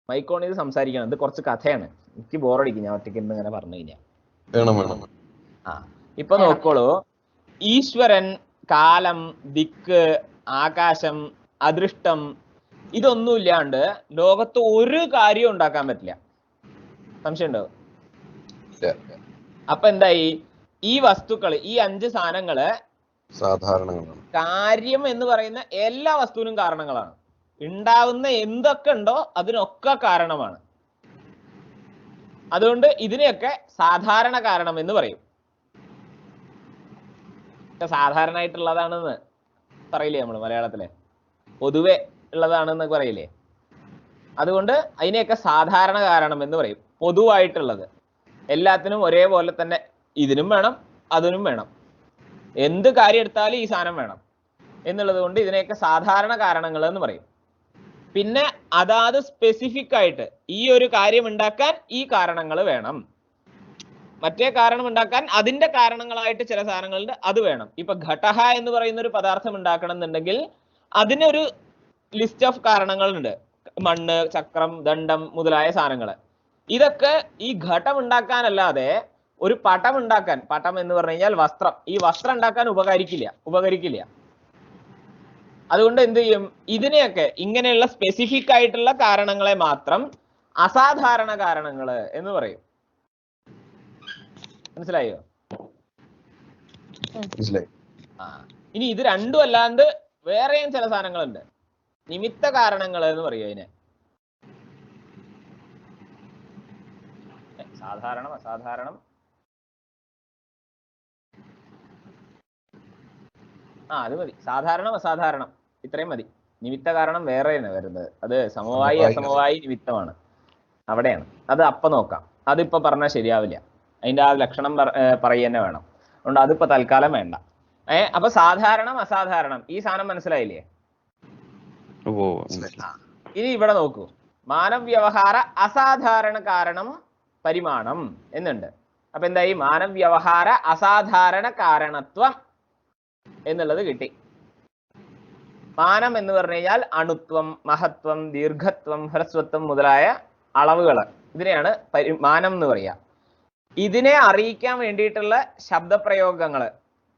മൈക്കോൺ ഇത് സംസാരിക്കണം, ഇത് കുറച്ച് കഥയാണ്, എനിക്ക് ബോറടിക്കും ഞാൻ ഒറ്റയ്ക്ക് ഇങ്ങനെ പറഞ്ഞു കഴിഞ്ഞാൽ. ഇപ്പൊ നോക്കോളൂ, ഈശ്വരൻ, കാലം, ദിക്ക്, ആകാശം, അദൃഷ്ടം, ഇതൊന്നും ഇല്ലാണ്ട് ലോകത്ത് ഒരു കാര്യവും ഉണ്ടാക്കാൻ പറ്റില്ല. സംശയം ഉണ്ടോ? അപ്പൊ എന്തായി? ഈ വസ്തുക്കള്, ഈ 5 സാധനങ്ങള് സാധാരണങ്ങളാണ്. കാര്യം എന്ന് പറയുന്ന എല്ലാ വസ്തുവിനും കാരണങ്ങളാണ്. ഉണ്ടാവുന്ന എന്തൊക്കെ ഉണ്ടോ അതിനൊക്കെ കാരണമാണ്. അതുകൊണ്ട് ഇതിനെയൊക്കെ സാധാരണ കാരണം എന്ന് പറയും. സാധാരണ ആയിട്ടുള്ളതാണെന്ന് പറയില്ലേ നമ്മള് മലയാളത്തിലെ? പൊതുവെ ഉള്ളതാണെന്ന് പറയില്ലേ? അതുകൊണ്ട് അതിനെയൊക്കെ സാധാരണ കാരണം എന്ന് പറയും. പൊതുവായിട്ടുള്ളത്, എല്ലാത്തിനും ഒരേപോലെ തന്നെ ഇതിനും വേണം അതിനും വേണം, എന്ത് കാര്യം എടുത്താലും ഈ സാധനം വേണം എന്നുള്ളത് കൊണ്ട് ഇതിനെയൊക്കെ സാധാരണ കാരണങ്ങൾ എന്ന് പറയും. പിന്നെ അതാത് സ്പെസിഫിക് ആയിട്ട് ഈ ഒരു കാര്യം ഉണ്ടാക്കാൻ ഈ കാരണങ്ങൾ വേണം, മറ്റേ കാരണം ഉണ്ടാക്കാൻ അതിന്റെ കാരണങ്ങളായിട്ട് ചില സാധനങ്ങളുണ്ട്, അത് വേണം. ഇപ്പൊ ഘടഹ എന്ന് പറയുന്ന ഒരു പദാർത്ഥം ഉണ്ടാക്കണം എന്നുണ്ടെങ്കിൽ അതിനൊരു ലിസ്റ്റ് ഓഫ് കാരണങ്ങളുണ്ട്. മണ്ണ്, ചക്രം, ദണ്ഡം മുതലായ സാധനങ്ങൾ. ഇതൊക്കെ ഈ ഘടം ഉണ്ടാക്കാനല്ലാതെ ഒരു പടം ഉണ്ടാക്കാൻ, പടം എന്ന് പറഞ്ഞു കഴിഞ്ഞാൽ വസ്ത്രം, ഈ വസ്ത്രം ഉണ്ടാക്കാൻ ഉപകരിക്കില്ല. അതുകൊണ്ട് എന്ത് ചെയ്യും? ഇതിനെയൊക്കെ ഇങ്ങനെയുള്ള സ്പെസിഫിക് ആയിട്ടുള്ള കാരണങ്ങളെ മാത്രം അസാധാരണ കാരണങ്ങൾ എന്ന് പറയും. മനസ്സിലായോ? മനസ്സിലായി. ആ ഇനി ഇത് രണ്ടും അല്ലാണ്ട് വേറെയും ചില സാധനങ്ങളുണ്ട്. നിമിത്ത കാരണങ്ങൾ എന്ന് പറയും അതിന്. സാധാരണം അസാധാരണം അത് മതി. സാധാരണം അസാധാരണം ഇത്രയും മതി. നിമിത്ത കാരണം വേറെയാണ് വരുന്നത്. അത് സമവായി അസമവായി നിമിത്തമാണ്. അവിടെയാണ് അത്. അപ്പൊ നോക്കാം. അതിപ്പോ പറഞ്ഞാൽ ശരിയാവില്ല. അതിന്റെ ആ ലക്ഷണം പറയുക തന്നെ വേണം. അതുകൊണ്ട് അതിപ്പോ തൽക്കാലം വേണ്ട. അപ്പൊ സാധാരണം അസാധാരണം ഈ സാധനം മനസ്സിലായില്ലേ? ഇനി ഇവിടെ നോക്കൂ. മാനവ്യവഹാര അസാധാരണ കാരണം പരിമാണം എന്നുണ്ട്. അപ്പൊ എന്തായി? മാനവ്യവഹാര അസാധാരണ കാരണത്വം എന്നുള്ളത് കിട്ടി. മാനം എന്ന് പറഞ്ഞു കഴിഞ്ഞാൽ അണുത്വം, മഹത്വം, ദീർഘത്വം, ഹ്രസ്വത്വം മുതലായ അളവുകൾ. ഇതിനെയാണ് മാനം എന്ന് പറയുക. ഇതിനെ അറിയിക്കാൻ വേണ്ടിയിട്ടുള്ള ശബ്ദപ്രയോഗങ്ങൾ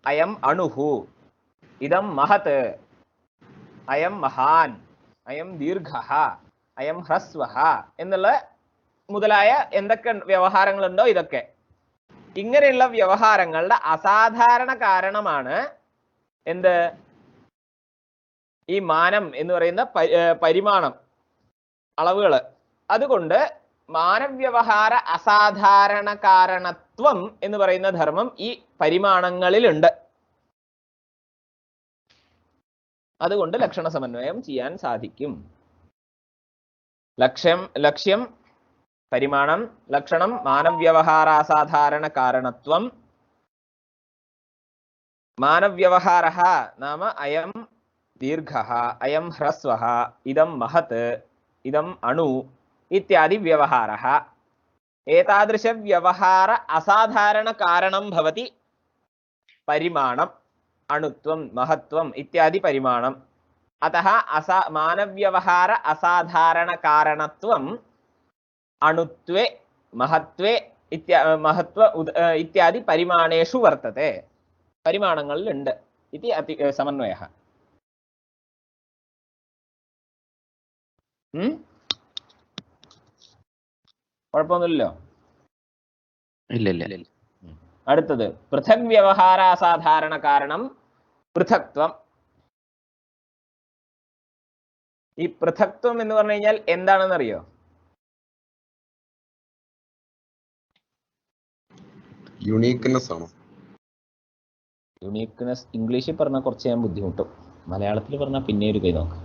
അയം അണുഹു, ഇതം മഹത്, അയം മഹാൻ, അയം ദീർഘഃ, അയം ഹ്രസ്വഃ എന്നുള്ള മുതലായ എന്തൊക്കെ വ്യവഹാരങ്ങളുണ്ടോ ഇതൊക്കെ. ഇങ്ങനെയുള്ള വ്യവഹാരങ്ങളുടെ അസാധാരണ കാരണമാണ് എന്ത്? ഈ മാനം എന്ന് പറയുന്ന പരിമാണം, അളവുകൾ. അതുകൊണ്ട് മാനവ്യവഹാര അസാധാരണ കാരണത്വം എന്ന് പറയുന്ന ധർമ്മം ഈ പരിമാണങ്ങളിലുണ്ട്. അതുകൊണ്ട് ലക്ഷണ സമന്വയം ചെയ്യാൻ സാധിക്കും. ലക്ഷ്യം പരിമാണം, ലക്ഷണം മാനവ്യവഹാര അസാധാരണ കാരണത്വം. മാനവ്യവഹാരഃ നാമ അയം ദീർഘഃ, അയം ഹ്രസ്വഃ, ഇദം മഹത്, ഇദം അണു ഇത്യാദി വ്യവഹാരഃ. ഏതാദൃശ വ്യവഹാര അസാധാരണ കാരണം ഭവതി പരിമാണം, അണുത്വം, മഹത്വം ഇത്യാദി പരിമാണം. അതഃ മാനവ്യവഹാര അസാധാരണ കാരണത്വം അണുത്വേ, മഹത്വേ ഇത്യാദി പരിമാണേഷു വർത്തത്തെ. പരിമാണങ്ങളിലുണ്ട്. ഇത് സമന്വയഃ. കുഴപ്പമൊന്നുമില്ലല്ലോ? ഇല്ല. അടുത്തത് പൃഥക് വ്യവഹാര അസാധാരണ കാരണം പൃഥക്ത്വം. ഈ പൃഥക്ത്വം എന്ന് പറഞ്ഞു കഴിഞ്ഞാൽ എന്താണെന്ന് അറിയോ? യൂണീക്ക്നെസ് ആണോ? യൂണീക്ക്നെസ് ഇംഗ്ലീഷിൽ പറഞ്ഞാൽ കുറച്ച് ഞാൻ ബുദ്ധിമുട്ടും, മലയാളത്തിൽ പറഞ്ഞാൽ പിന്നെ ഒരു കൈ നോക്കാം.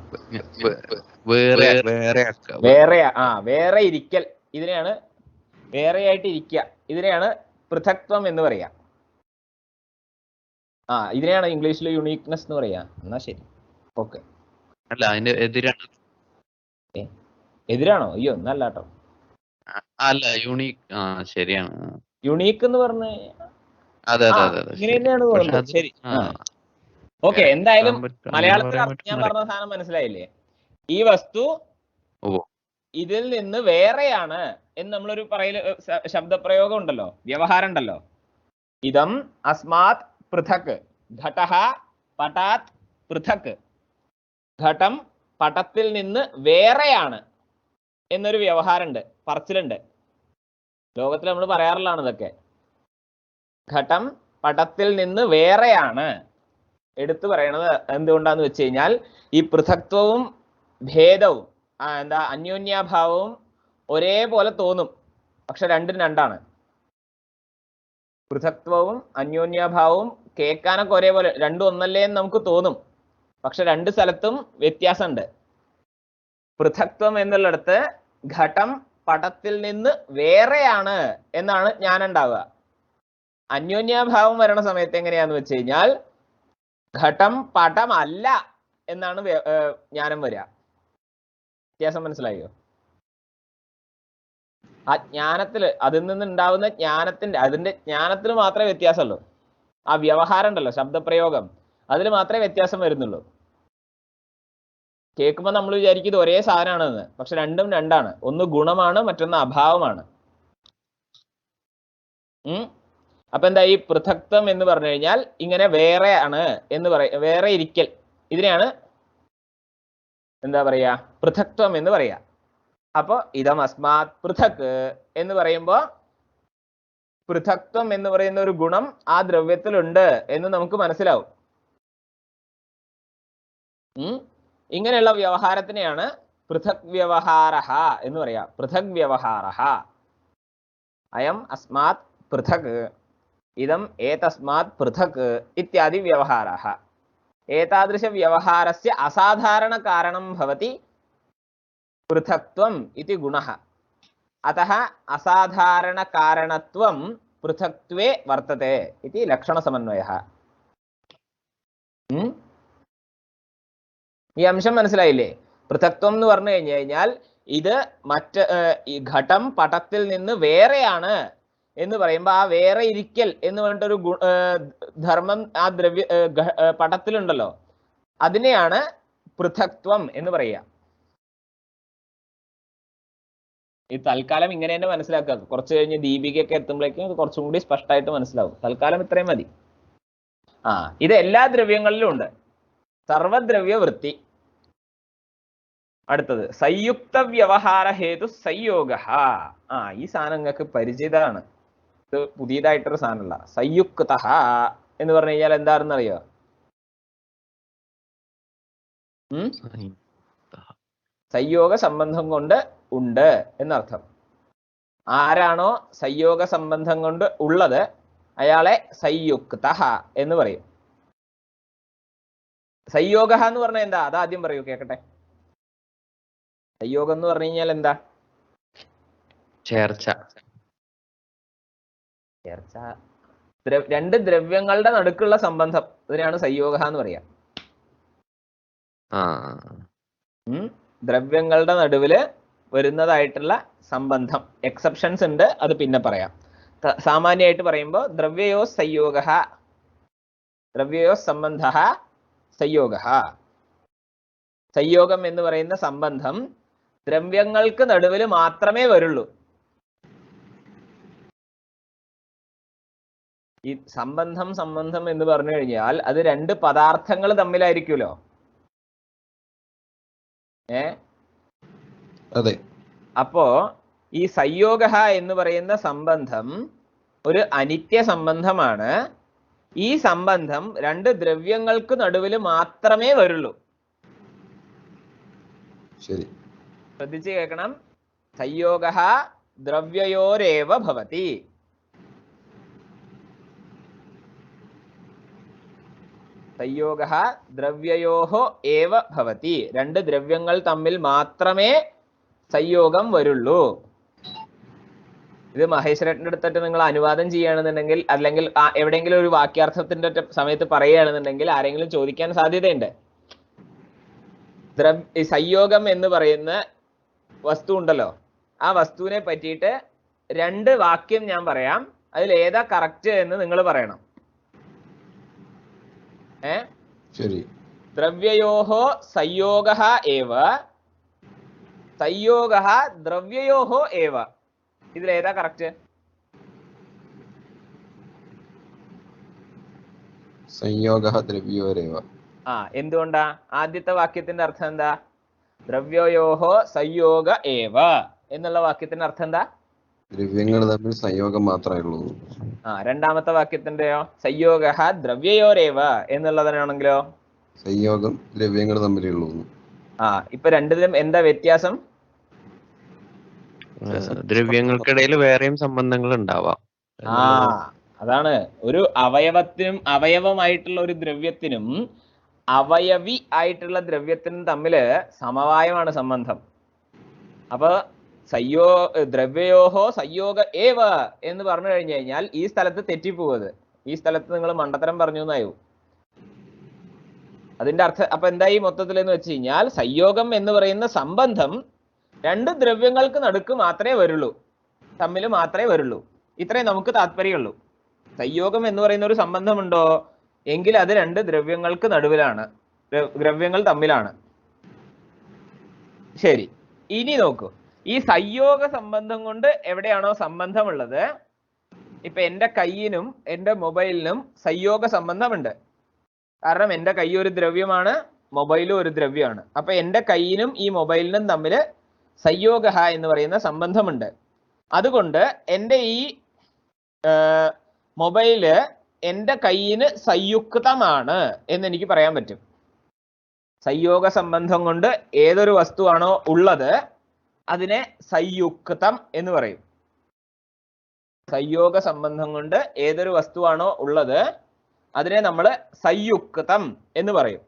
വേറെ ഇരിക്കൽ. ഇതിനെയാണ് വേറെയായിട്ട് ഇരിക്കുക. ഇതിനെയാണ് പൃഥക്ത്വം എന്ന് പറയാ. ഇതിനെയാണ് ഇംഗ്ലീഷിൽ യുണീക്നെസ് എന്ന് പറയാ. എന്നാ ശരി, ഓക്കെ. അല്ല, അതിന്റെ എതിരാണ്. എതിരാണോ? അയ്യോ, എന്നല്ല കേട്ടോ. അല്ല, യൂണീക്ക്. ശരിയാണ്. യുണീക്ക് എന്ന് പറഞ്ഞ് അതെ. ഇങ്ങനെ തന്നെയാണ് തോന്നുന്നത്. ശരി, ഓക്കെ. എന്തായാലും മലയാളത്തിൽ ഞാൻ പറഞ്ഞ സാധനം മനസ്സിലായില്ലേ? ഈ വസ്തു ഇതിൽ നിന്ന് വേറെയാണ് എന്ന് നമ്മളൊരു പറയല്, ശബ്ദപ്രയോഗം ഉണ്ടല്ലോ, വ്യവഹാരം ഉണ്ടല്ലോ. ഇതം അസ്മാത് പൃഥക്, ഘടഃ പടാത് പൃഥക്. ഘടം പടത്തിൽ നിന്ന് വേറെയാണ് എന്നൊരു വ്യവഹാരമുണ്ട്, പറച്ചിലുണ്ട്. ലോകത്തിൽ നമ്മൾ പറയാറുള്ളതാണ് ഇതൊക്കെ. ഘടം പടത്തിൽ നിന്ന് വേറെയാണ്. എടുത്തു പറയണത് എന്തുകൊണ്ടാന്ന് വെച്ച് കഴിഞ്ഞാൽ ഈ പൃഥക്ത്വവും ഭേദവും അന്യോന്യാഭാവവും ഒരേപോലെ തോന്നും, പക്ഷെ രണ്ടും രണ്ടാണ്. പൃഥക്ത്വവും അന്യോന്യാഭാവവും കേൾക്കാനൊക്കെ ഒരേപോലെ, രണ്ടും ഒന്നല്ലേ എന്ന് നമുക്ക് തോന്നും, പക്ഷെ രണ്ട് സ്ഥലത്തും വ്യത്യാസമുണ്ട്. പൃഥക്ത്വം എന്നുള്ളിടത്ത് ഘടം പടത്തിൽ നിന്ന് വേറെയാണ് എന്നാണ് ജ്ഞാനുണ്ടാവുക. അന്യോന്യാഭാവം വരണ സമയത്ത് എങ്ങനെയാന്ന് വെച്ച് കഴിഞ്ഞാൽ ഘടം പടമല്ല എന്നാണ് ജ്ഞാനം വരിക. വ്യത്യാസം മനസ്സിലായോ? ആ ജ്ഞാനത്തില്, അതിൽ നിന്ന് ഉണ്ടാവുന്ന അതിന്റെ ജ്ഞാനത്തിന് മാത്രമേ വ്യത്യാസമുള്ളൂ. ആ വ്യവഹാരം ഉണ്ടല്ലോ, ശബ്ദപ്രയോഗം, അതിൽ മാത്രമേ വ്യത്യാസം വരുന്നുള്ളൂ. കേൾക്കുമ്പോൾ നമ്മൾ വിചാരിക്കുന്നത് ഒരേ സാധനമാണെന്ന്, പക്ഷെ രണ്ടും രണ്ടാണ്. ഒന്ന് ഗുണമാണ്, മറ്റൊന്ന് അഭാവമാണ്. അപ്പൊ എന്താ ഈ പൃഥക്ത്വം എന്ന് പറഞ്ഞു കഴിഞ്ഞാൽ ഇങ്ങനെ വേറെയാണ് എന്ന് വേറെ ഇരിക്കൽ. ഇതിനെയാണ് എന്താ പറയാ? പൃഥക്ത്വം എന്ന് പറയാ. അപ്പൊ ഇതം അസ്മാത് പൃഥക് എന്ന് പറയുമ്പോ പൃഥക്ത്വം എന്ന് പറയുന്ന ഒരു ഗുണം ആ ദ്രവ്യത്തിലുണ്ട് എന്ന് നമുക്ക് മനസ്സിലാവും. ഇങ്ങനെയുള്ള വ്യവഹാരത്തിനെയാണ് പൃഥക് വ്യവഹാരഃ എന്ന് പറയാ. പൃഥക് വ്യവഹാരഃ. അയം അസ്മാത് പൃഥക്, ഇദം ഏതസ്മാത് പൃഥക് ഇത്യാദി വ്യവഹാരഃ. ഏതാദൃശ വ്യവഹാരസ്യ അസാധാരണ കാരണം ഭവതി പൃഥക്ത്വം ഇതി ഗുണഃ. അതഃ അസാധാരണ കാരണത്വം പൃഥക്ത്വേ വർത്തത്തെ ഇതി ലക്ഷണസമന്വയഃ. ഈ അംശം മനസ്സിലായില്ലേ? പൃഥക്ത്വം എന്ന് പറഞ്ഞു കഴിഞ്ഞാൽ ഇത് ഈ ഘടം പടത്തിൽ നിന്ന് വേറെയാണ് എന്ന് പറയുമ്പോൾ ആ വേറെ ഇരിക്കൽ എന്ന് പറഞ്ഞിട്ടൊരു ധർമ്മം ആ പടത്തിലുണ്ടല്ലോ, അതിനെയാണ് പൃഥക്ത്വം എന്ന് പറയുക. ഈ തൽക്കാലം ഇങ്ങനെ തന്നെ മനസ്സിലാക്കുക. കുറച്ച് കഴിഞ്ഞ് ദീപികയൊക്കെ എത്തുമ്പോഴേക്കും അത് കുറച്ചും കൂടി സ്പഷ്ടമായിട്ട് മനസ്സിലാവും. തൽക്കാലം ഇത്രയും മതി. ഇത് എല്ലാ ദ്രവ്യങ്ങളിലും ഉണ്ട്. സർവദ്രവ്യ വൃത്തി. അടുത്തത് സംയുക്ത വ്യവഹാര ഹേതു സംയോഗ. ഈ സാധനം നിങ്ങൾക്ക് പരിചിതമാണ്. ഇത് പുതിയതായിട്ടൊരു സാധനമല്ല. സംയുക്ത എന്ന് പറഞ്ഞു കഴിഞ്ഞാൽ എന്താണെന്ന് അറിയോ? സംയോഗ സംബന്ധം കൊണ്ട് ഉണ്ട് എന്നർത്ഥം. ആരാണോ സംയോഗ സംബന്ധം കൊണ്ട് ഉള്ളത് അയാളെ സംയുക്ത എന്ന് പറയും. സംയോഗ എന്ന് പറഞ്ഞാൽ എന്താ? അതാദ്യം പറയൂ, കേക്കട്ടെ. സംയോഗം എന്ന് പറഞ്ഞു കഴിഞ്ഞാൽ എന്താ? ചേർച്ച. ചേർച്ച. രണ്ട് ദ്രവ്യങ്ങളുടെ നടുക്കുള്ള സംബന്ധം, ഇതിനാണ് സംയോഗ എന്ന് പറയാ. ദ്രവ്യങ്ങളുടെ നടുവില് വരുന്നതായിട്ടുള്ള സംബന്ധം. എക്സെപ്ഷൻസ് ഉണ്ട്, അത് പിന്നെ പറയാം. സാമാന്യമായിട്ട് പറയുമ്പോൾ ദ്രവ്യയോ സംയോഗ, ദ്രവ്യയോ സംബന്ധ സംയോഗ. സംയോഗം എന്ന് പറയുന്ന സംബന്ധം ദ്രവ്യങ്ങൾക്ക് നടുവിൽ മാത്രമേ വരുള്ളൂ. ഈ സംബന്ധം എന്ന് പറഞ്ഞു കഴിഞ്ഞാൽ അത് രണ്ട് പദാർത്ഥങ്ങൾ തമ്മിലായിരിക്കുമല്ലോ. അതെ. അപ്പോ ഈ സംയോഗ എന്ന് പറയുന്ന സംബന്ധം ഒരു അനിത്യ സംബന്ധമാണ്. ഈ സംബന്ധം രണ്ട് ദ്രവ്യങ്ങൾക്ക് നടുവിൽ മാത്രമേ വരുള്ളൂ. ശരി, ശ്രദ്ധിച്ച് കേൾക്കണം. സംയോഗ ദ്രവ്യയോരേവ ഭവതി. സംയോഗ ദ്രവ്യയോഹോ ഏവ ഭവതി. രണ്ട് ദ്രവ്യങ്ങൾ തമ്മിൽ മാത്രമേ സംയോഗം വരുള്ളൂ. ഇത് മഹേശ്വരന്റെ അടുത്തിട്ട് നിങ്ങൾ അനുവാദം ചെയ്യുകയാണെന്നുണ്ടെങ്കിൽ, അല്ലെങ്കിൽ എവിടെയെങ്കിലും ഒരു വാക്യാർത്ഥത്തിന്റെ സമയത്ത് പറയുകയാണെന്നുണ്ടെങ്കിൽ ആരെങ്കിലും ചോദിക്കാൻ സാധ്യതയുണ്ട്. സംയോഗം എന്ന് പറയുന്ന വസ്തു ഉണ്ടല്ലോ, ആ വസ്തുവിനെ പറ്റിയിട്ട് രണ്ട് വാക്യം ഞാൻ പറയാം. അതിൽ ഏതാ കറക്റ്റ് എന്ന് നിങ്ങൾ പറയണം. ശരി. ദ്രവ്യയോഹോ സംയോഗ ഏവ, സംയോഗ ദ്രവ്യയോഹോ ഏവ. ഇതിൽ ഏതാ കറക്റ്റ്? സംയോഗ ദ്രവ്യോരേവ. എന്തുകൊണ്ടാ? ആദ്യത്തെ വാക്യത്തിന്റെ അർത്ഥം എന്താ? ദ്രവ്യയോഹോ സംയോഗ ഏവ എന്നുള്ള വാക്യത്തിന്റെ അർത്ഥം എന്താ? ദ്രവ്യങ്ങൾ തമ്മിൽ സംയോഗം മാത്രമേ ഉള്ളൂ. രണ്ടാമത്തെ വാക്യത്തിന്റെയോ? സംയോഗ ദ്രവ്യയോരേവ എന്നുള്ളതിനാണെങ്കിലോ? സംയോഗം ദ്രവ്യങ്ങൾ തമ്മിലേ ഉള്ളൂ. ഇപ്പൊ രണ്ടിലും എന്താ വ്യത്യാസം? ദ്രവ്യങ്ങൾക്കിടയിൽ വേറെയും സംബന്ധങ്ങൾ ഉണ്ടാവാം. അതാണ്. ഒരു അവയവത്തിനും അവയവമായിട്ടുള്ള ഒരു ദ്രവ്യത്തിനും അവയവി ആയിട്ടുള്ള ദ്രവ്യത്തിനും തമ്മില് സമവായമാണ് സംബന്ധം. അപ്പൊ ദ്രവ്യയോഹോ സംയോഗ ഏവ എന്ന് പറഞ്ഞു കഴിഞ്ഞു കഴിഞ്ഞാൽ ഈ സ്ഥലത്ത് തെറ്റിപ്പോവത്. ഈ സ്ഥലത്ത് നിങ്ങൾ മണ്ടത്തരം പറഞ്ഞു എന്നായോ. അതിന്റെ അർത്ഥം അപ്പൊ എന്തായി മൊത്തത്തിൽ എന്ന് വെച്ച് കഴിഞ്ഞാൽ സംയോഗം എന്ന് പറയുന്ന സംബന്ധം രണ്ട് ദ്രവ്യങ്ങൾക്ക് നടുക്ക് മാത്രമേ വരുള്ളൂ, തമ്മിൽ മാത്രമേ വരുള്ളൂ. ഇത്രേ നമുക്ക് താല്പര്യമുള്ളൂ. സംയോഗം എന്ന് പറയുന്ന ഒരു സംബന്ധമുണ്ടോ എങ്കിൽ അത് രണ്ട് ദ്രവ്യങ്ങൾക്ക് നടുവിലാണ്, ദ്രവ്യങ്ങൾ തമ്മിലാണ്. ശരി, ഇനി നോക്കൂ. ഈ സംയോഗ സംബന്ധം കൊണ്ട് എവിടെയാണോ സംബന്ധമുള്ളത്, ഇപ്പൊ എൻ്റെ കയ്യിനും എൻ്റെ മൊബൈലിനും സംയോഗ സംബന്ധമുണ്ട്. കാരണം എൻ്റെ കൈ ഒരു ദ്രവ്യമാണ്, മൊബൈലും ഒരു ദ്രവ്യമാണ്. അപ്പൊ എൻ്റെ കയ്യിനും ഈ മൊബൈലിനും തമ്മിൽ സംയോഗ എന്ന് പറയുന്ന സംബന്ധമുണ്ട്. അതുകൊണ്ട് എൻ്റെ ഈ മൊബൈല് എൻ്റെ കയ്യിന് സംയുക്തമാണ് എന്ന് എനിക്ക് പറയാൻ പറ്റും. സംയോഗ സംബന്ധം കൊണ്ട് ഏതൊരു വസ്തുവാണോ ഉള്ളത് അതിനെ സംയുക്തം എന്ന് പറയും. സംയോഗ സംബന്ധം കൊണ്ട് ഏതൊരു വസ്തുവാണോ ഉള്ളത് അതിനെ നമ്മൾ സംയുക്തം എന്ന് പറയും.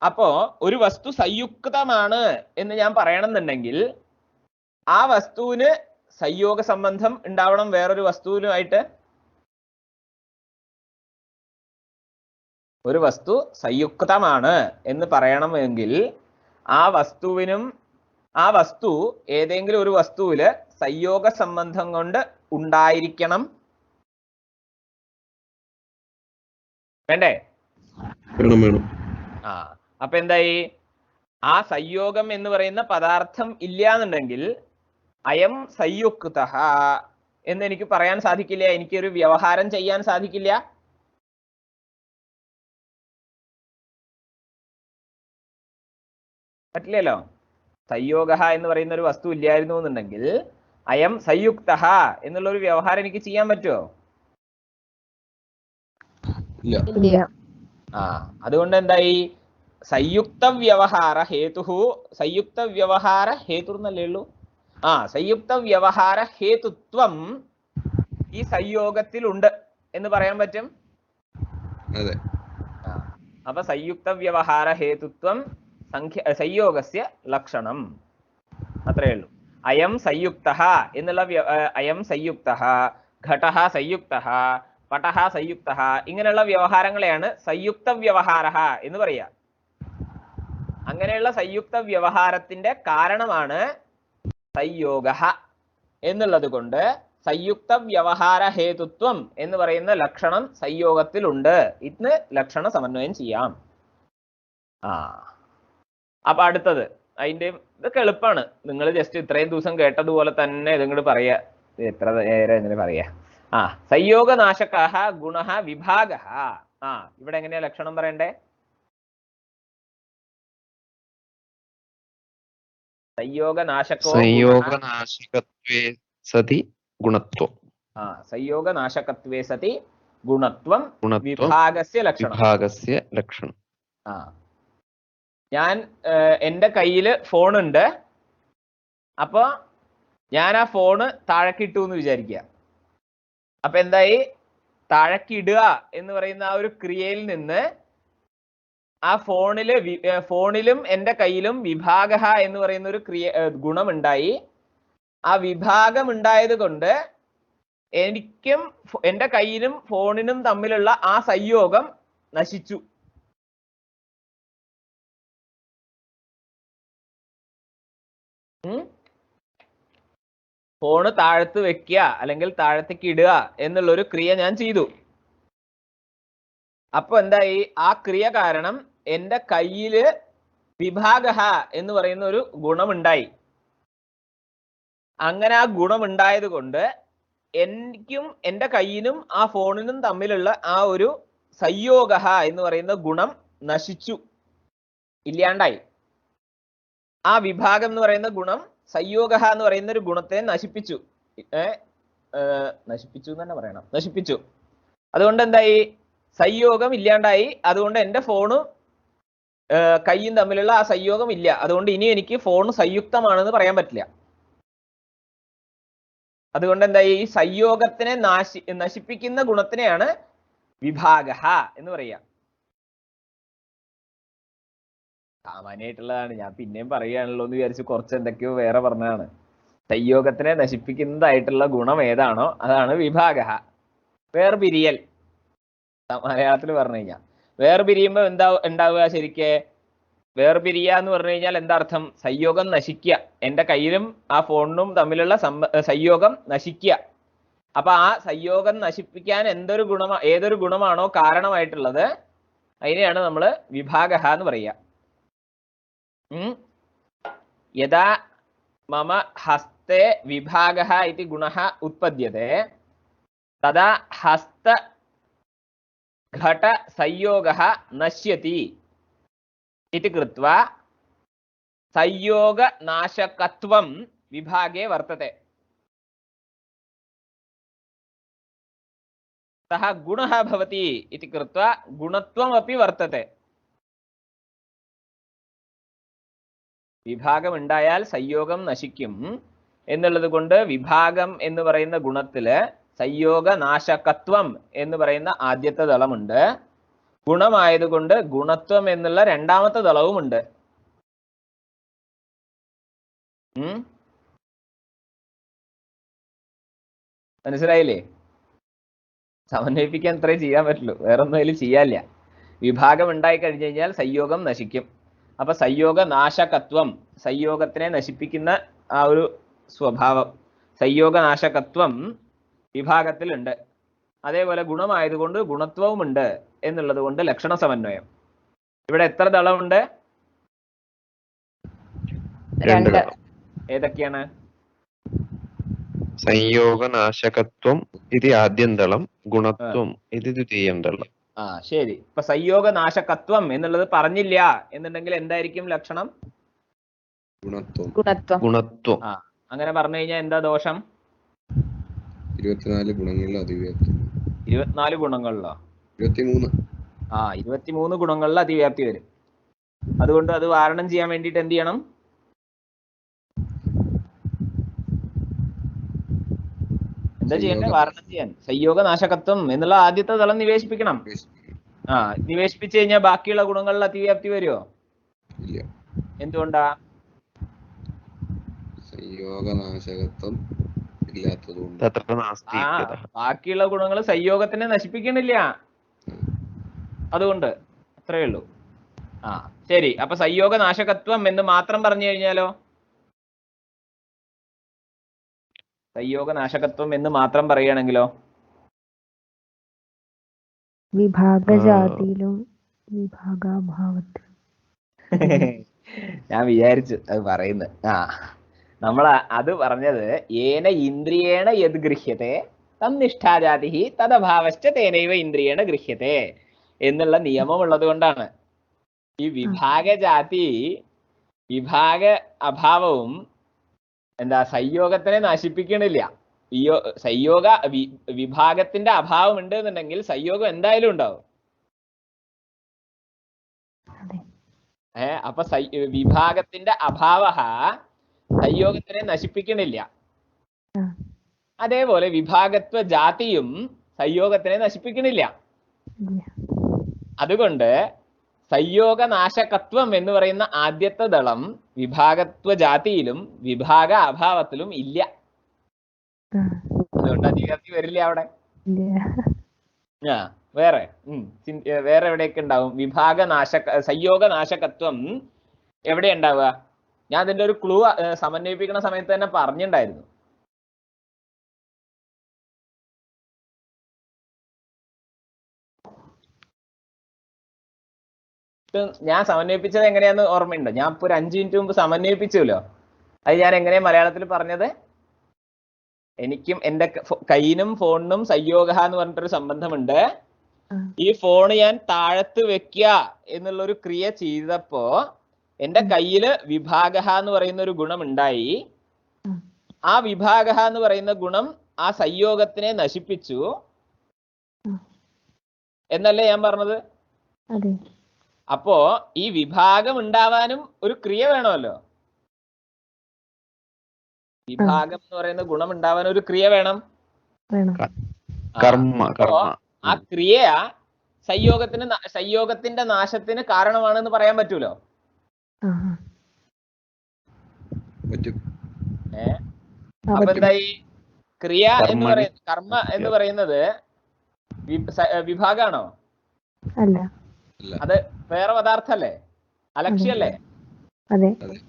അപ്പോ ഒരു വസ്തു സംയുക്തമാണ് എന്ന് ഞാൻ പറയണമെന്നുണ്ടെങ്കിൽ ആ വസ്തുവിന് സംയോഗ സംബന്ധം ഉണ്ടാവണം വേറൊരു വസ്തുവിനുമായിട്ട്. ഒരു വസ്തു സംയുക്തമാണ് എന്ന് പറയണമെങ്കിൽ ആ വസ്തു ഏതെങ്കിലും ഒരു വസ്തുവില് സംയോഗ സംബന്ധം കൊണ്ട് ഉണ്ടായിരിക്കണം. വേണ്ടേ? വേണം. അപ്പൊ എന്തായി? ആ സംയോഗം എന്ന് പറയുന്ന പദാർത്ഥം ഇല്ല എന്നുണ്ടെങ്കിൽ അയം സംയുക്ത എന്ന് എനിക്ക് പറയാൻ സാധിക്കില്ല, എനിക്കൊരു വ്യവഹാരം ചെയ്യാൻ സാധിക്കില്ല. പറ്റില്ലല്ലോ. സംയോഗ എന്ന് പറയുന്ന ഒരു വസ്തു ഇല്ലായിരുന്നു എന്നുണ്ടെങ്കിൽ അയം സംയുക്ത എന്നുള്ള ഒരു വ്യവഹാരം എനിക്ക് ചെയ്യാൻ പറ്റുമോ? അതുകൊണ്ട് എന്തായി? സംയുക്ത വ്യവഹാര ഹേതു എന്നല്ലേ ഉള്ളൂ. സംയുക്ത വ്യവഹാര ഹേതുത്വം ഈ സംയോഗത്തിലുണ്ട് എന്ന് പറയാൻ പറ്റും. അപ്പൊ സംയുക്ത വ്യവഹാര ഹേതുത്വം സംയോഗസ്യ ലക്ഷണം. അത്രയേ ഉള്ളൂ. അയം സംയുക്ത എന്നുള്ള അയം സംയുക്ത, ഘടഃ സംയുക്ത, പടഃ സംയുക്ത, ഇങ്ങനെയുള്ള വ്യവഹാരങ്ങളെയാണ് സംയുക്ത വ്യവഹാര എന്ന് പറയുക. അങ്ങനെയുള്ള സംയുക്ത വ്യവഹാരത്തിന്റെ കാരണമാണ് സംയോഗ എന്നുള്ളത് കൊണ്ട് സംയുക്ത വ്യവഹാര ഹേതുത്വം എന്ന് പറയുന്ന ലക്ഷണം സംയോഗത്തിലുണ്ട്. ഇന്ന് ലക്ഷണ സമന്വയം ചെയ്യാം. അപ്പൊ അടുത്തത് അതിന്റെ ഇതൊക്കെ എളുപ്പമാണ്. നിങ്ങൾ ജസ്റ്റ് ഇത്രയും ദിവസം കേട്ടതുപോലെ തന്നെ ഇതിങ്ങോട്ട് പറയാ. എത്ര നേരം എങ്ങനെ പറയാ? സംയോഗനാശകഃ ഗുണഃ വിഭാഗഃ. ഇവിടെ എങ്ങനെയാ ലക്ഷണം പറയണ്ടേ? സംയോഗനാശകത്വേ സതി ഗുണത്വം. സംയോഗനാശകത്വേ സതി ഗുണത്വം വിഭാഗസ്യ ലക്ഷണം. ഞാൻ എൻ്റെ കയ്യില് ഫോണുണ്ട്. അപ്പൊ ഞാൻ ആ ഫോണ് താഴെക്കിട്ടു എന്ന് വിചാരിക്കുക. അപ്പൊ എന്തായി? താഴെക്കിടുക എന്ന് പറയുന്ന ആ ഒരു ക്രിയയിൽ നിന്ന് ആ ഫോണിലും എൻ്റെ കയ്യിലും വിഭാഗ എന്ന് പറയുന്ന ഒരു ഗുണമുണ്ടായി. ആ വിഭാഗം ഉണ്ടായത് കൊണ്ട് എനിക്കും എൻ്റെ കയ്യിലും ഫോണിനും തമ്മിലുള്ള ആ സംയോഗം നശിച്ചു. ഫോണ് താഴത്ത് വെക്കുക അല്ലെങ്കിൽ താഴത്തേക്ക് ഇടുക എന്നുള്ളൊരു ക്രിയ ഞാൻ ചെയ്തു. അപ്പൊ എന്തായി? ആ ക്രിയ കാരണം എൻ്റെ കയ്യില് വിഭാഗ എന്ന് പറയുന്ന ഒരു ഗുണമുണ്ടായി. അങ്ങനെ ആ ഗുണമുണ്ടായത് കൊണ്ട് എനിക്കും എൻ്റെ കയ്യിനും ആ ഫോണിനും തമ്മിലുള്ള ആ ഒരു സംയോഗ എന്ന് പറയുന്ന ഗുണം നശിച്ചു, ഇല്ലാണ്ടായി. ആ വിഭാഗം എന്ന് പറയുന്ന ഗുണം സംയോഗ എന്ന് പറയുന്ന ഒരു ഗുണത്തെ നശിപ്പിച്ചു. നശിപ്പിച്ചു എന്ന് തന്നെ പറയണം. നശിപ്പിച്ചു. അതുകൊണ്ട് എന്തായി? സംയോഗം ഇല്ലാണ്ടായി. അതുകൊണ്ട് എൻ്റെ ഫോണും കയ്യും തമ്മിലുള്ള ആ സംയോഗം ഇല്ല. അതുകൊണ്ട് ഇനി എനിക്ക് ഫോൺ സംയുക്തമാണെന്ന് പറയാൻ പറ്റില്ല. അതുകൊണ്ട് എന്തായി? ഈ സംയോഗത്തിനെ നശിപ്പിക്കുന്ന ഗുണത്തിനെയാണ് വിഭാഗ എന്ന് പറയുക. സാമാന്യമായിട്ടുള്ളതാണ്. ഞാൻ പിന്നെയും പറയുകയാണല്ലോ എന്ന് വിചാരിച്ച് കുറച്ച് എന്തൊക്കെയോ വേറെ പറഞ്ഞതാണ്. സംയോഗത്തിനെ നശിപ്പിക്കുന്നതായിട്ടുള്ള ഗുണം ഏതാണോ അതാണ് വിഭാഗ. വേർപിരിയൽ മലയാളത്തിൽ പറഞ്ഞു കഴിഞ്ഞാൽ വേർപിരിയുമ്പോൾ എന്താ ഉണ്ടാവുക? ശരിക്ക് വേർപിരിയ എന്ന് പറഞ്ഞു കഴിഞ്ഞാൽ എന്താ അർത്ഥം? സംയോഗം നശിക്കുക. എൻ്റെ കയ്യിലും ആ ഫോണിനും തമ്മിലുള്ള സംയോഗം നശിക്കുക. അപ്പൊ ആ സംയോഗം നശിപ്പിക്കാൻ ഏതൊരു ഗുണമാണോ കാരണമായിട്ടുള്ളത് അതിനെയാണ് നമ്മൾ വിഭാഗ എന്ന് പറയുക. യഥാ മമ ഹസ്തേ വിഭാഗഃ ഇതി ഗുണഃ ഉത്പദ്യത്തെ തദാ ഹസ്ത ഘട സംയോഗഃ നശ്യതി ഇതി കൃത്വാ സംയോഗ നാശകത്വം വിഭാഗേ വർത്തത്തെ. सः गुणः भवति इति कृत्वा गुणत्वमपि वर्तते. വിഭാഗം ഉണ്ടായാൽ സംയോഗം നശിക്കും എന്നുള്ളത് കൊണ്ട് വിഭാഗം എന്ന് പറയുന്ന ഗുണത്തില് സംയോഗ നാശകത്വം എന്ന് പറയുന്ന ആദ്യത്തെ ദളമുണ്ട്. ഗുണമായതുകൊണ്ട് ഗുണത്വം എന്നുള്ള രണ്ടാമത്തെ ദളവുമുണ്ട്. മനസ്സിലായില്ലേ? സമന്വയിപ്പിക്കാൻ ഇത്രേ ചെയ്യാൻ പറ്റുള്ളൂ, വേറൊന്നും അതിൽ ചെയ്യാനില്ല. വിഭാഗം ഉണ്ടായി കഴിഞ്ഞു കഴിഞ്ഞാൽ സംയോഗം നശിക്കും. അപ്പൊ സംയോഗ നാശകത്വം, സംയോഗത്തിനെ നശിപ്പിക്കുന്ന ആ ഒരു സ്വഭാവം, സംയോഗ നാശകത്വം വിഭാഗത്തിലുണ്ട്. അതേപോലെ ഗുണമായതുകൊണ്ട് ഗുണത്വവുമുണ്ട് എന്നുള്ളത് കൊണ്ട് ലക്ഷണ സമന്വയം. ഇവിടെ എത്ര ദളമുണ്ട്? 2 ദളം. ഏതൊക്കെയാണ്? സംയോഗനാശകത്വം ഇത് ആദ്യം ദളം, ഗുണത്വം ഇത് ദ്വിതീയം ദളം. ശരി. ഇപ്പൊ സംയോഗ നാശകത്വം എന്നുള്ളത് പറഞ്ഞില്ല എന്നുണ്ടെങ്കിൽ എന്തായിരിക്കും ലക്ഷണം? ഗുണത്വം. അങ്ങനെ പറഞ്ഞു കഴിഞ്ഞാൽ എന്താ ദോഷം? 24 ഗുണങ്ങളിലോ അതിവ്യാപ്തി. 24 ഗുണങ്ങളിലോ? 23. 23 ഗുണങ്ങളിൽ അതിവ്യാപ്തി വരും. അതുകൊണ്ട് അത് വാരണം ചെയ്യാൻ വേണ്ടിയിട്ട് എന്ത് ചെയ്യണം? എന്താ ചെയ്യണ്ടേ? വാരണം ചെയ്യാൻ സംയോഗ നാശകത്വം എന്നുള്ള ആദ്യത്തെ തലം നിവേശിപ്പിക്കണം. നിവേശിപ്പിച്ചു കഴിഞ്ഞാൽ ബാക്കിയുള്ള ഗുണങ്ങളിൽ അതിവ്യാപ്തി വരുമോ? എന്തുകൊണ്ടാ? സംയോഗനാശകത്വം ഇല്ലാത്തതുകൊണ്ട്. ബാക്കിയുള്ള ഗുണങ്ങൾ സംയോഗത്തിനെ നശിപ്പിക്കണില്ല, അതുകൊണ്ട്. അത്രേ ഉള്ളൂ. ശരി. അപ്പൊ സംയോഗ നാശകത്വം എന്ന് മാത്രം പറഞ്ഞു കഴിഞ്ഞാലോ? സംയോഗ നാശകത്വം എന്ന് മാത്രം പറയുകയാണെങ്കിലോ? വിഭാഗജാതിയിലും വിഭാഗാഭാവത്തിലും. ഞാൻ വിചാരിച്ചു അത് പറയുന്നത്. നമ്മൾ അത് പറഞ്ഞത് ഏന ഇന്ദ്രിയേണ യത് ഗൃഹ്യത്തെ തന്നിഷ്ഠാജാതി തദഭാവശ്ച തേനൈവ ഇന്ദ്രിയേണ ഗൃഹ്യത്തെ എന്നുള്ള നിയമം ഉള്ളത് കൊണ്ടാണ്. ഈ വിഭാഗജാതി വിഭാഗ അഭാവവും എന്താ സംയോഗത്തിനെ നശിപ്പിക്കണില്ല. സംയോഗ വിഭാഗത്തിന്റെ അഭാവം ഉണ്ട് എന്നുണ്ടെങ്കിൽ സംയോഗം എന്തായാലും ഉണ്ടാവും. അപ്പൊ വിഭാഗത്തിന്റെ അഭാവ സംയോഗത്തിനെ നശിപ്പിക്കണില്ല. അതേപോലെ വിഭാഗത്വ ജാതിയും സംയോഗത്തിനെ നശിപ്പിക്കണില്ല. അതുകൊണ്ട് സംയോഗ നാശകത്വം എന്ന് പറയുന്ന ആദ്യത്തെ ദളം വിഭാഗത്വ ജാതിയിലും വിഭാഗ അഭാവത്തിലും ഇല്ല. അതുകൊണ്ട് അതിവ്യാപ്തി വരില്ല അവിടെ. വേറെ എവിടെയൊക്കെ ഉണ്ടാവും? സംയോഗ നാശകത്വം എവിടെ ഉണ്ടാവുക? ഞാൻ അതിന്റെ ഒരു ക്ലൂ സമന്വയിപ്പിക്കുന്ന സമയത്ത് തന്നെ പറഞ്ഞിട്ടുണ്ടായിരുന്നു. ഞാൻ സമന്വയിപ്പിച്ചത് എങ്ങനെയാന്ന് ഓർമ്മയുണ്ടോ? ഞാൻ ഇപ്പൊ ഒരു 5 മിനിറ്റ് മുമ്പ് സമന്വയിപ്പിച്ചല്ലോ. അത് ഞാൻ എങ്ങനെയാ മലയാളത്തിൽ പറഞ്ഞത്? എനിക്കും എന്റെ കയ്യിനും ഫോണിനും സംയോഗ എന്ന് പറഞ്ഞിട്ടൊരു സംബന്ധമുണ്ട്. ഈ ഫോണ് ഞാൻ താഴത്ത് വെക്കുക എന്നുള്ളൊരു ക്രിയ ചെയ്തപ്പോ എന്റെ കയ്യില് വിഭാഗ എന്ന് പറയുന്ന ഒരു ഗുണം ഉണ്ടായി. ആ വിഭാഗ എന്ന് പറയുന്ന ഗുണം ആ സംയോഗത്തിനെ നശിപ്പിച്ചു എന്നല്ലേ ഞാൻ പറഞ്ഞത്? അപ്പോ ഈ വിഭാഗം ഉണ്ടാവാനും ഒരു ക്രിയ വേണമല്ലോ. വിഭാഗം എന്ന് പറയുന്ന ഗുണം ഉണ്ടാവാൻ ഒരു ക്രിയ വേണം. ആ ക്രിയ സംയോഗത്തിന്റെ നാശത്തിന് കാരണമാണെന്ന് പറയാൻ പറ്റൂലോ? അപ്പൊ എന്തായി? ക്രിയ എന്ന് പറയുന്നത്, കർമ്മ എന്ന് പറയുന്നത് വിഭാഗാണോ? അത് വേറെ പദാർത്ഥല്ലേ? അലക്ഷ്യല്ലേ?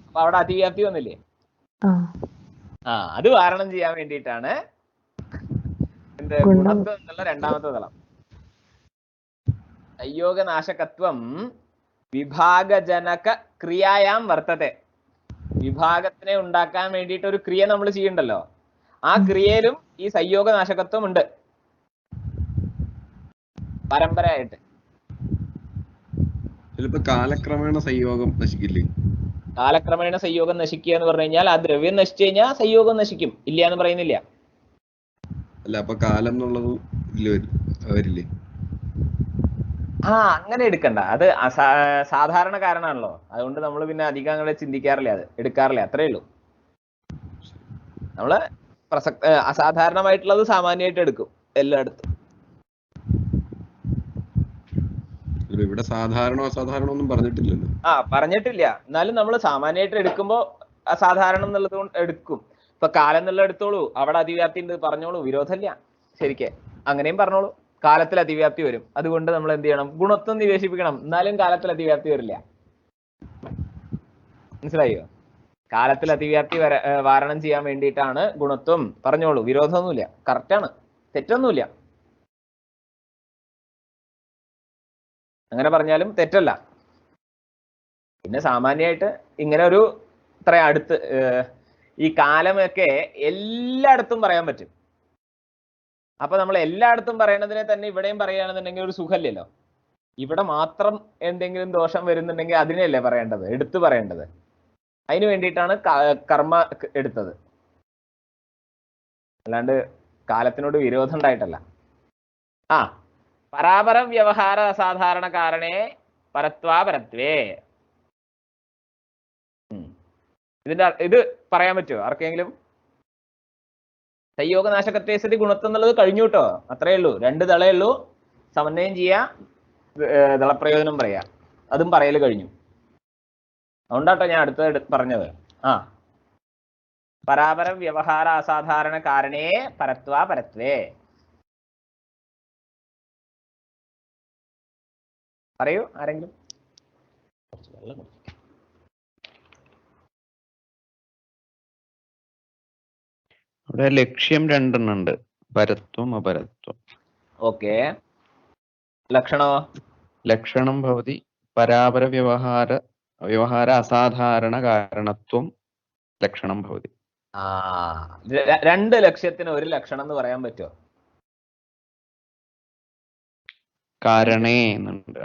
അപ്പൊ അവിടെ അതിവ്യാപ്തി വന്നില്ലേ? അത് വാരണം ചെയ്യാൻ വേണ്ടിയിട്ടാണ് എന്ത് ഗുണത്വം എന്നുള്ള രണ്ടാമത്തെ തലം. സംയോഗ നാശകത്വം വിഭാഗജനക ക്രിയായാം വർത്തത്തെ. വിഭാഗത്തിനെ ഉണ്ടാക്കാൻ വേണ്ടിയിട്ട് ഒരു ക്രിയ നമ്മൾ ചെയ്യണ്ടല്ലോ, ആ ക്രിയയിലും ഈ സംയോഗ നാശകത്വം ഉണ്ട് പരമ്പരയായിട്ട്. ചിലപ്പോ കാലക്രമേണ സംയോഗം നശിക്കില്ലേ? കാലക്രമേണ സംയോഗം നശിക്കുക എന്ന് പറഞ്ഞു കഴിഞ്ഞാൽ ആ ദ്രവ്യം നശിച്ചു കഴിഞ്ഞാൽ സംയോഗം നശിക്കും. ഇല്ല എന്ന് പറയുന്നില്ല. അല്ല, അപ്പൊ കാലം എന്നുള്ളത് വരില്ലേ? അങ്ങനെ എടുക്കണ്ട. അത് സാധാരണ കാരണമാണല്ലോ. അതുകൊണ്ട് നമ്മൾ പിന്നെ അധികം അങ്ങനെ ചിന്തിക്കാറില്ല, അത് എടുക്കാറില്ല, അത്രേ ഉള്ളൂ. നമ്മള് അസാധാരണമായിട്ടുള്ളത് സാമാന്യമായിട്ട് എടുക്കും എല്ലായിടത്തും. ഇവിടെ സാധാരണ അസാധാരണ ഒന്നും പറഞ്ഞിട്ടില്ലല്ലോ. പറഞ്ഞിട്ടില്ല. എന്നാലും നമ്മൾ സാമാന്യമായിട്ട് എടുക്കുമ്പോ അസാധാരണം എന്നുള്ളത് കൊണ്ട് എടുക്കും. ഇപ്പൊ കാലം എന്നുള്ള എടുത്തോളൂ, അവിടെ അതിവ്യാപ്തി ഉണ്ട് പറഞ്ഞോളൂ, വിരോധമില്ല. ശരിക്ക് അങ്ങനെയും പറഞ്ഞോളൂ. കാലത്തിൽ അതിവ്യാപ്തി വരും, അതുകൊണ്ട് നമ്മൾ എന്ത് ചെയ്യണം? ഗുണത്വം നിവേശിപ്പിക്കണം, എന്നാലും കാലത്തിൽ അതിവ്യാപ്തി വരില്ല. മനസ്സിലായോ? കാലത്തിൽ അതിവ്യാപ്തി വാരണം ചെയ്യാൻ വേണ്ടിയിട്ടാണ് ഗുണത്വം. പറഞ്ഞോളൂ, വിരോധമൊന്നുമില്ല, കറക്റ്റാണ്, തെറ്റൊന്നുമില്ല. അങ്ങനെ പറഞ്ഞാലും തെറ്റല്ല. പിന്നെ സാമാന്യമായിട്ട് ഇങ്ങനെ ഒരു ഇത്ര അടുത്ത് ഈ കാലമൊക്കെ എല്ലായിടത്തും പറയാൻ പറ്റും. അപ്പൊ നമ്മൾ എല്ലായിടത്തും പറയണതിനെ തന്നെ ഇവിടെയും പറയുകയാണെന്നുണ്ടെങ്കിൽ ഒരു സുഖമില്ലല്ലോ. ഇവിടെ മാത്രം എന്തെങ്കിലും ദോഷം വരുന്നുണ്ടെങ്കിൽ അതിനെയല്ലേ പറയേണ്ടത്, എടുത്തു പറയേണ്ടത്. അതിന് വേണ്ടിയിട്ടാണ് കർമ്മ എടുത്തത്, അല്ലാണ്ട് കാലത്തിനോട് വിരോധം ഉണ്ടായിട്ടല്ല. പരാപര വ്യവഹാര അസാധാരണ കാരണേ പരത്വാപരത്വേ. ഇത് പറയാൻ പറ്റുമോ ആർക്കെങ്കിലും? സംയോഗനാശകത്വേ സതി ഗുണത്വം എന്നുള്ളത് കഴിഞ്ഞു കേട്ടോ, അത്രേ ഉള്ളൂ. 2 ദളേ ഉള്ളൂ. സമന്വയം ചെയ്യാ, ദളപ്രയോജനം പറയാ, അതും പറയല് കഴിഞ്ഞു. അതുകൊണ്ടാട്ടോ ഞാൻ അടുത്തത് പറഞ്ഞത്. പരാപര വ്യവഹാര അസാധാരണ കാരണേ പരത്വാപരത്വേ. പറയൂ ആരെങ്കിലും. അവിടെ ലക്ഷ്യം 2 ഉണ്ട്, പരത്വം അപരത്വം. ഓക്കെ. ലക്ഷണോ? ലക്ഷണം ഭവതി പരാപര വ്യവഹാര അസാധാരണ കാരണത്വം ലക്ഷണം ഭവതി. 2 ലക്ഷ്യത്തിന് ഒരു ലക്ഷണം എന്ന് പറയാൻ പറ്റുമോ? കാരണേ എന്നുണ്ട്.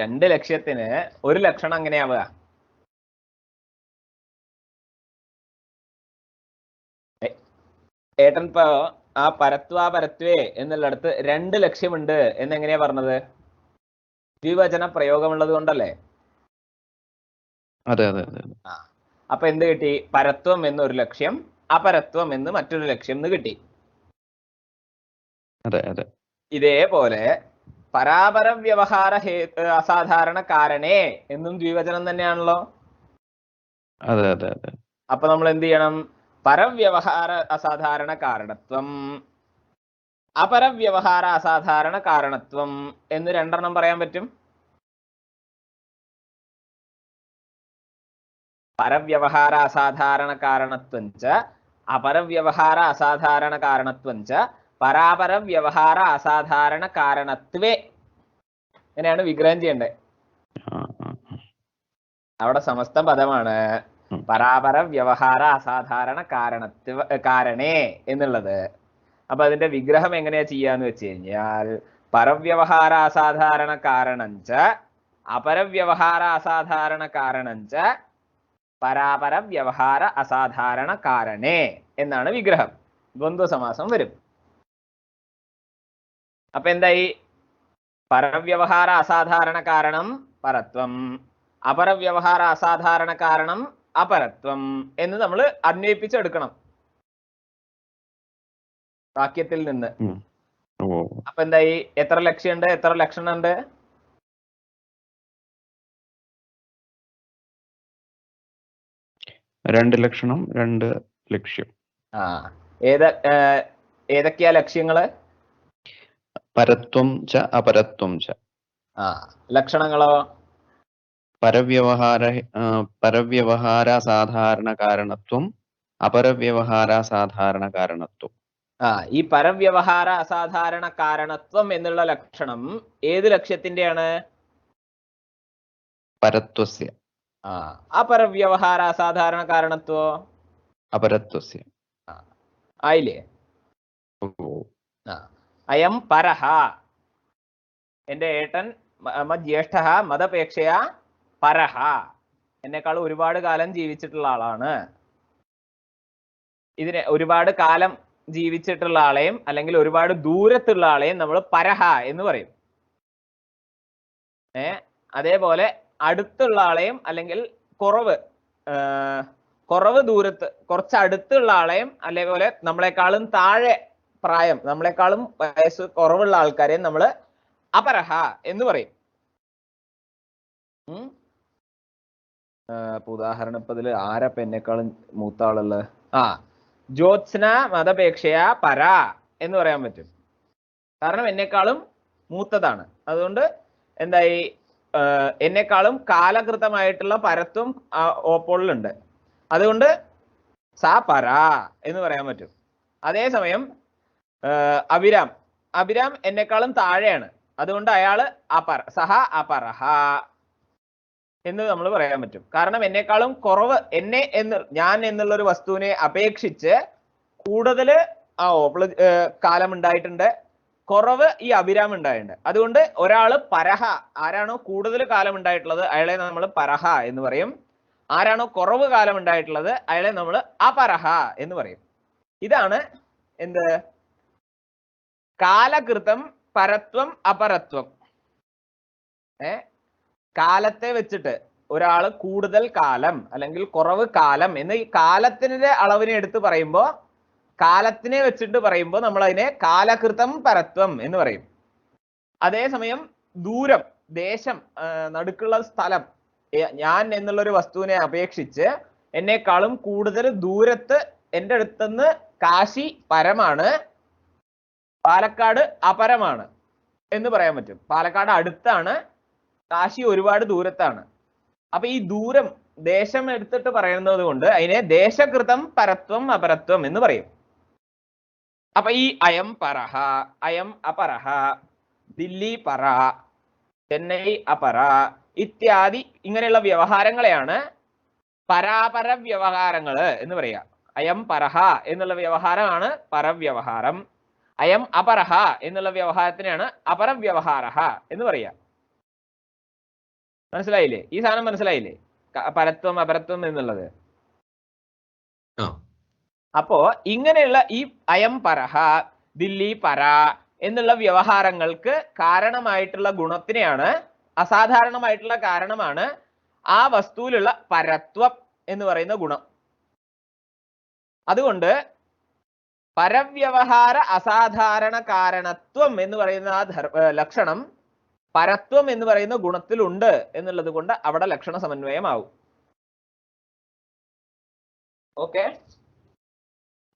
2 ലക്ഷ്യത്തിന് ഒരു ലക്ഷണം എങ്ങനെയാവുക? ഏട്ടൻ ഇപ്പൊ ആ പരത്വാപരത്വേ എന്നുള്ളിടത്ത് 2 ലക്ഷ്യമുണ്ട് എന്നെങ്ങനെയാ പറഞ്ഞത്? ദ്വിവചന പ്രയോഗമുള്ളത് കൊണ്ടല്ലേ? അതെ അതെ അതെ. അപ്പൊ എന്ത് കിട്ടി? പരത്വം എന്നൊരു ലക്ഷ്യം, അപരത്വം എന്ന് മറ്റൊരു ലക്ഷ്യം എന്ന് കിട്ടി. അതെ അതെ. ഇതേപോലെ പരാപര വ്യവഹാര അസാധാരണ കാരണേ എന്നും ദ്വിവചനം തന്നെയാണല്ലോ. അതെ അതെ അതെ. അപ്പൊ നമ്മൾ എന്ത് ചെയ്യണം? പരവ്യവഹാര അസാധാരണ കാരണത്വം, അപരവ്യവഹാര അസാധാരണ കാരണത്വം എന്ന് 2 പറയാൻ പറ്റും. പരവ്യവഹാര അസാധാരണ കാരണത്വം ച അപരവ്യവഹാര അസാധാരണ കാരണത്വം ച പരാപര വ്യവഹാര അസാധാരണ കാരണത്വേ. അങ്ങനെയാണ് വിഗ്രഹം ചെയ്യേണ്ടത്. അവിടെ സമസ്ത പദമാണ് പരാപര വ്യവഹാര അസാധാരണ കാരണേ എന്നുള്ളത്. അപ്പൊ അതിന്റെ വിഗ്രഹം എങ്ങനെയാ ചെയ്യാന്ന് വെച്ച് കഴിഞ്ഞാൽ പരവ്യവഹാര അസാധാരണ കാരണം ച അപരവ്യവഹാര അസാധാരണ കാരണം ച പരാപര വ്യവഹാര അസാധാരണ കാരണേ എന്നാണ് വിഗ്രഹം. ദ്വന്ദ്വ സമാസം വരും. അപ്പൊ എന്തായി? പരവ്യവഹാര അസാധാരണ കാരണം പരത്വം, അപരവ്യവഹാര അസാധാരണ കാരണം അപരത്വം എന്ന് നമ്മൾ അന്വയിപ്പിച്ചെടുക്കണം വാക്യത്തിൽ നിന്ന്. അപ്പൊ എന്തായി? എത്ര ലക്ഷ്യമുണ്ട്, എത്ര ലക്ഷണമുണ്ട്? 2 ലക്ഷണം 2 ലക്ഷ്യം. ഏതൊക്കെയാ ലക്ഷ്യങ്ങള്? പരത്വം ച അപരത്വം ച. ലക്ഷണങ്ങളോ? പരവ്യവഹാര സാധാരണ കാരണത്വം, അപരവ്യവഹാര സാധാരണ കാരണത്വം. ഈ പരവ്യവഹാര അസാധാരണ കാരണത്വം എന്നുള്ള ലക്ഷണം ഏത് ലക്ഷ്യത്തിന്റെയാണ്? പരത്വസ്യ. അപരവ്യവഹാര അസാധാരണ കാരണത്വോ? അപരത്വസ്യ. ആയില്ലേ? അയം പരഹ, എന്റെ ഏട്ടൻ ജ്യേഷ്ഠ മതപേക്ഷയാ പരഹ, എന്നെക്കാൾ ഒരുപാട് കാലം ജീവിച്ചിട്ടുള്ള ആളാണ്. ഇതിനെ ഒരുപാട് കാലം ജീവിച്ചിട്ടുള്ള ആളെയും അല്ലെങ്കിൽ ഒരുപാട് ദൂരത്തുള്ള ആളെയും നമ്മൾ പരഹ എന്ന് പറയും. അതേപോലെ അടുത്തുള്ള ആളെയും അല്ലെങ്കിൽ കുറവ് ദൂരത്ത് കുറച്ച് അടുത്തുള്ള ആളെയും അതേപോലെ നമ്മളെക്കാളും താഴെ പ്രായം നമ്മളെക്കാളും വയസ്സ് കുറവുള്ള ആൾക്കാരെയും നമ്മൾ അപരഹ എന്ന് പറയും. ഇപ്പൊ ഉദാഹരണം ഇപ്പൊ ഇതില് ആരപ്പ എന്നെക്കാളും മൂത്ത ആളുള്ളത്? ജ്യോത്സ്ന മതപേക്ഷയാ പര എന്ന് പറയാൻ പറ്റും. കാരണം എന്നെക്കാളും മൂത്തതാണ്. അതുകൊണ്ട് എന്തായി, എന്നെക്കാളും കാലകൃതമായിട്ടുള്ള പരത്വം ഓപ്പോളിലുണ്ട്. അതുകൊണ്ട് സാ പര എന്ന് പറയാൻ പറ്റും. അതേസമയം അഭിരാം എന്നെക്കാളും താഴെയാണ്. അതുകൊണ്ട് അയാള് സഹ അപരഹ എന്ന് നമ്മൾ പറയാൻ പറ്റും. കാരണം എന്നെക്കാളും കുറവ് ഞാൻ എന്നുള്ള ഒരു വസ്തുവിനെ അപേക്ഷിച്ച് കൂടുതൽ കാലം ഉണ്ടായിട്ടുണ്ട്, കുറവ് ഈ അഭിരാം ഉണ്ടായിട്ടുണ്ട്. അതുകൊണ്ട് ഒരാള് പരഹ, ആരാണോ കൂടുതൽ കാലം ഉണ്ടായിട്ടുള്ളത് അയാളെ നമ്മൾ പരഹ എന്ന് പറയും. ആരാണോ കുറവ് കാലം ഉണ്ടായിട്ടുള്ളത് അയാളെ നമ്മൾ അപരഹ എന്ന് പറയും. ഇതാണ് എന്ത്? കാലകൃതം, പരത്വം, അപരത്വം. കാലത്തെ വെച്ചിട്ട് ഒരാള് കൂടുതൽ കാലം അല്ലെങ്കിൽ കുറവ് കാലം എന്ന് ഈ കാലത്തിന്റെ അളവിനെ എടുത്ത് പറയുമ്പോൾ, കാലത്തിനെ വെച്ചിട്ട് പറയുമ്പോൾ നമ്മൾ അതിനെ കാലകൃതം പരത്വം എന്ന് പറയും. അതേസമയം ദൂരം, ദേശം, നടുക്കുള്ള സ്ഥലം, ഞാൻ എന്നുള്ള ഒരു വസ്തുവിനെ അപേക്ഷിച്ച് എന്നെക്കാളും കൂടുതൽ ദൂരത്ത് എൻ്റെ അടുത്തുനിന്ന് കാശി പരമാണ്, പാലക്കാട് അപരമാണ് എന്ന് പറയാൻ പറ്റും. പാലക്കാട് അടുത്താണ്, കാശി ഒരുപാട് ദൂരത്താണ്. അപ്പൊ ഈ ദൂരം, ദേശം എടുത്തിട്ട് പറയുന്നത് കൊണ്ട് അതിനെ ദേശകൃതം പരത്വം അപരത്വം എന്ന് പറയും. അപ്പൊ ഈ അയം പരഹ, അയം അപരഹ, ദില്ലി പര, ചെന്നൈ അപര ഇത്യാദി ഇങ്ങനെയുള്ള വ്യവഹാരങ്ങളെയാണ് പരാപര വ്യവഹാരങ്ങൾ എന്ന് പറയുക. അയം പരഹ എന്നുള്ള വ്യവഹാരമാണ് പരവ്യവഹാരം. അയം അപരഹ എന്നുള്ള വ്യവഹാരത്തിനാണ് അപരവ്യവഹാര എന്ന് പറയുക. മനസ്സിലായില്ലേ? ഈ സാധനം മനസ്സിലായില്ലേ? പരത്വം അപരത്വം എന്നുള്ളത്. അപ്പോ ഇങ്ങനെയുള്ള ഈ അയം പരഹ, ദില്ലി പര എന്നുള്ള വ്യവഹാരങ്ങൾക്ക് കാരണമായിട്ടുള്ള ഗുണത്തിനെയാണ്, അസാധാരണമായിട്ടുള്ള കാരണമാണ് ആ വസ്തുവിലുള്ള പരത്വം എന്ന് പറയുന്ന ഗുണം. അതുകൊണ്ട് പരവ്യവഹാര അസാധാരണ കാരണത്വം എന്ന് പറയുന്ന ആ ലക്ഷണം പരത്വം എന്ന് പറയുന്ന ഗുണത്തിലുണ്ട് എന്നുള്ളത് കൊണ്ട് അവിടെ ലക്ഷണ സമന്വയമാവും. ഓക്കെ.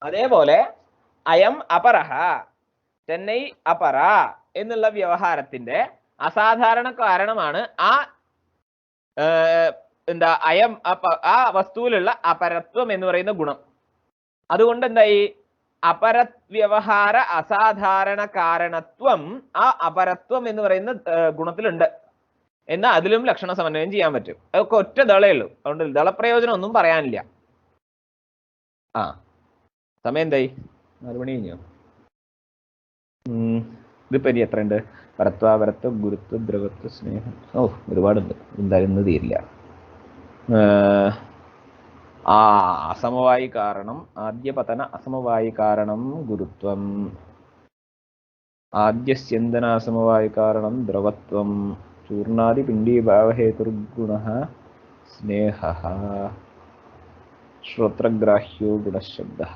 അതേപോലെ അയം അപരഹ, ചെന്നൈ അപര എന്നുള്ള വ്യവഹാരത്തിന്റെ അസാധാരണ കാരണമാണ് അയം ആ വസ്തുവിലുള്ള അപരത്വം എന്ന് പറയുന്ന ഗുണം. അതുകൊണ്ട് എന്തായി, അപരവ്യവഹാര അസാധാരണ കാരണത്വം ആ അപരത്വം എന്ന് പറയുന്ന ഗുണത്തിലുണ്ട്. എന്നാൽ അതിലും ലക്ഷണ സമന്വയം ചെയ്യാൻ പറ്റും. അതൊക്കെ ഒറ്റ ദളേ ഉള്ളൂ. അതുകൊണ്ട് ദളപ്രയോജനം ഒന്നും പറയാനില്ല. സമയം എന്തായി? 4 മണി കഴിഞ്ഞോ? ഇതിപ്പോ ഇനി എത്ര ഉണ്ട്? പരത്വാപരത്വം, ഗുരുത്വം, ദ്രവത്വം, സ്നേഹം. ഒരുപാടുണ്ട്. എന്തായാലും ഇന്ന് തീരില്ല. അസമവായി കാരണം, ആദ്യപതന അസമവായി കാരണം ഗുരുത്വം, ആദ്യസ്യന്തന അസമവായി കാരണം ദ്രവത്വം, ചൂർണാദി പിണ്ഡീഭാവഹേതുർഗുണഃ സ്നേഹഃ, ശ്രോത്രഗ്രാഹ്യോ ഗുണശബ്ദഃ.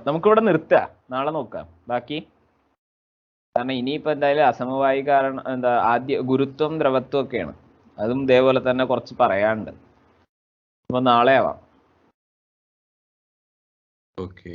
നമുക്കിവിടെ നിർത്താം, നാളെ നോക്കാം ബാക്കി. കാരണം ഇനിയിപ്പോ എന്തായാലും അസമവായി കാരണം ആദ്യ ഗുരുത്വം ദ്രവത്വം ഒക്കെയാണ്. അതും ഇതേപോലെ തന്നെ കുറച്ച് പറയാനുണ്ട്. അപ്പൊ നാളെ ആവാം. ഓക്കെ.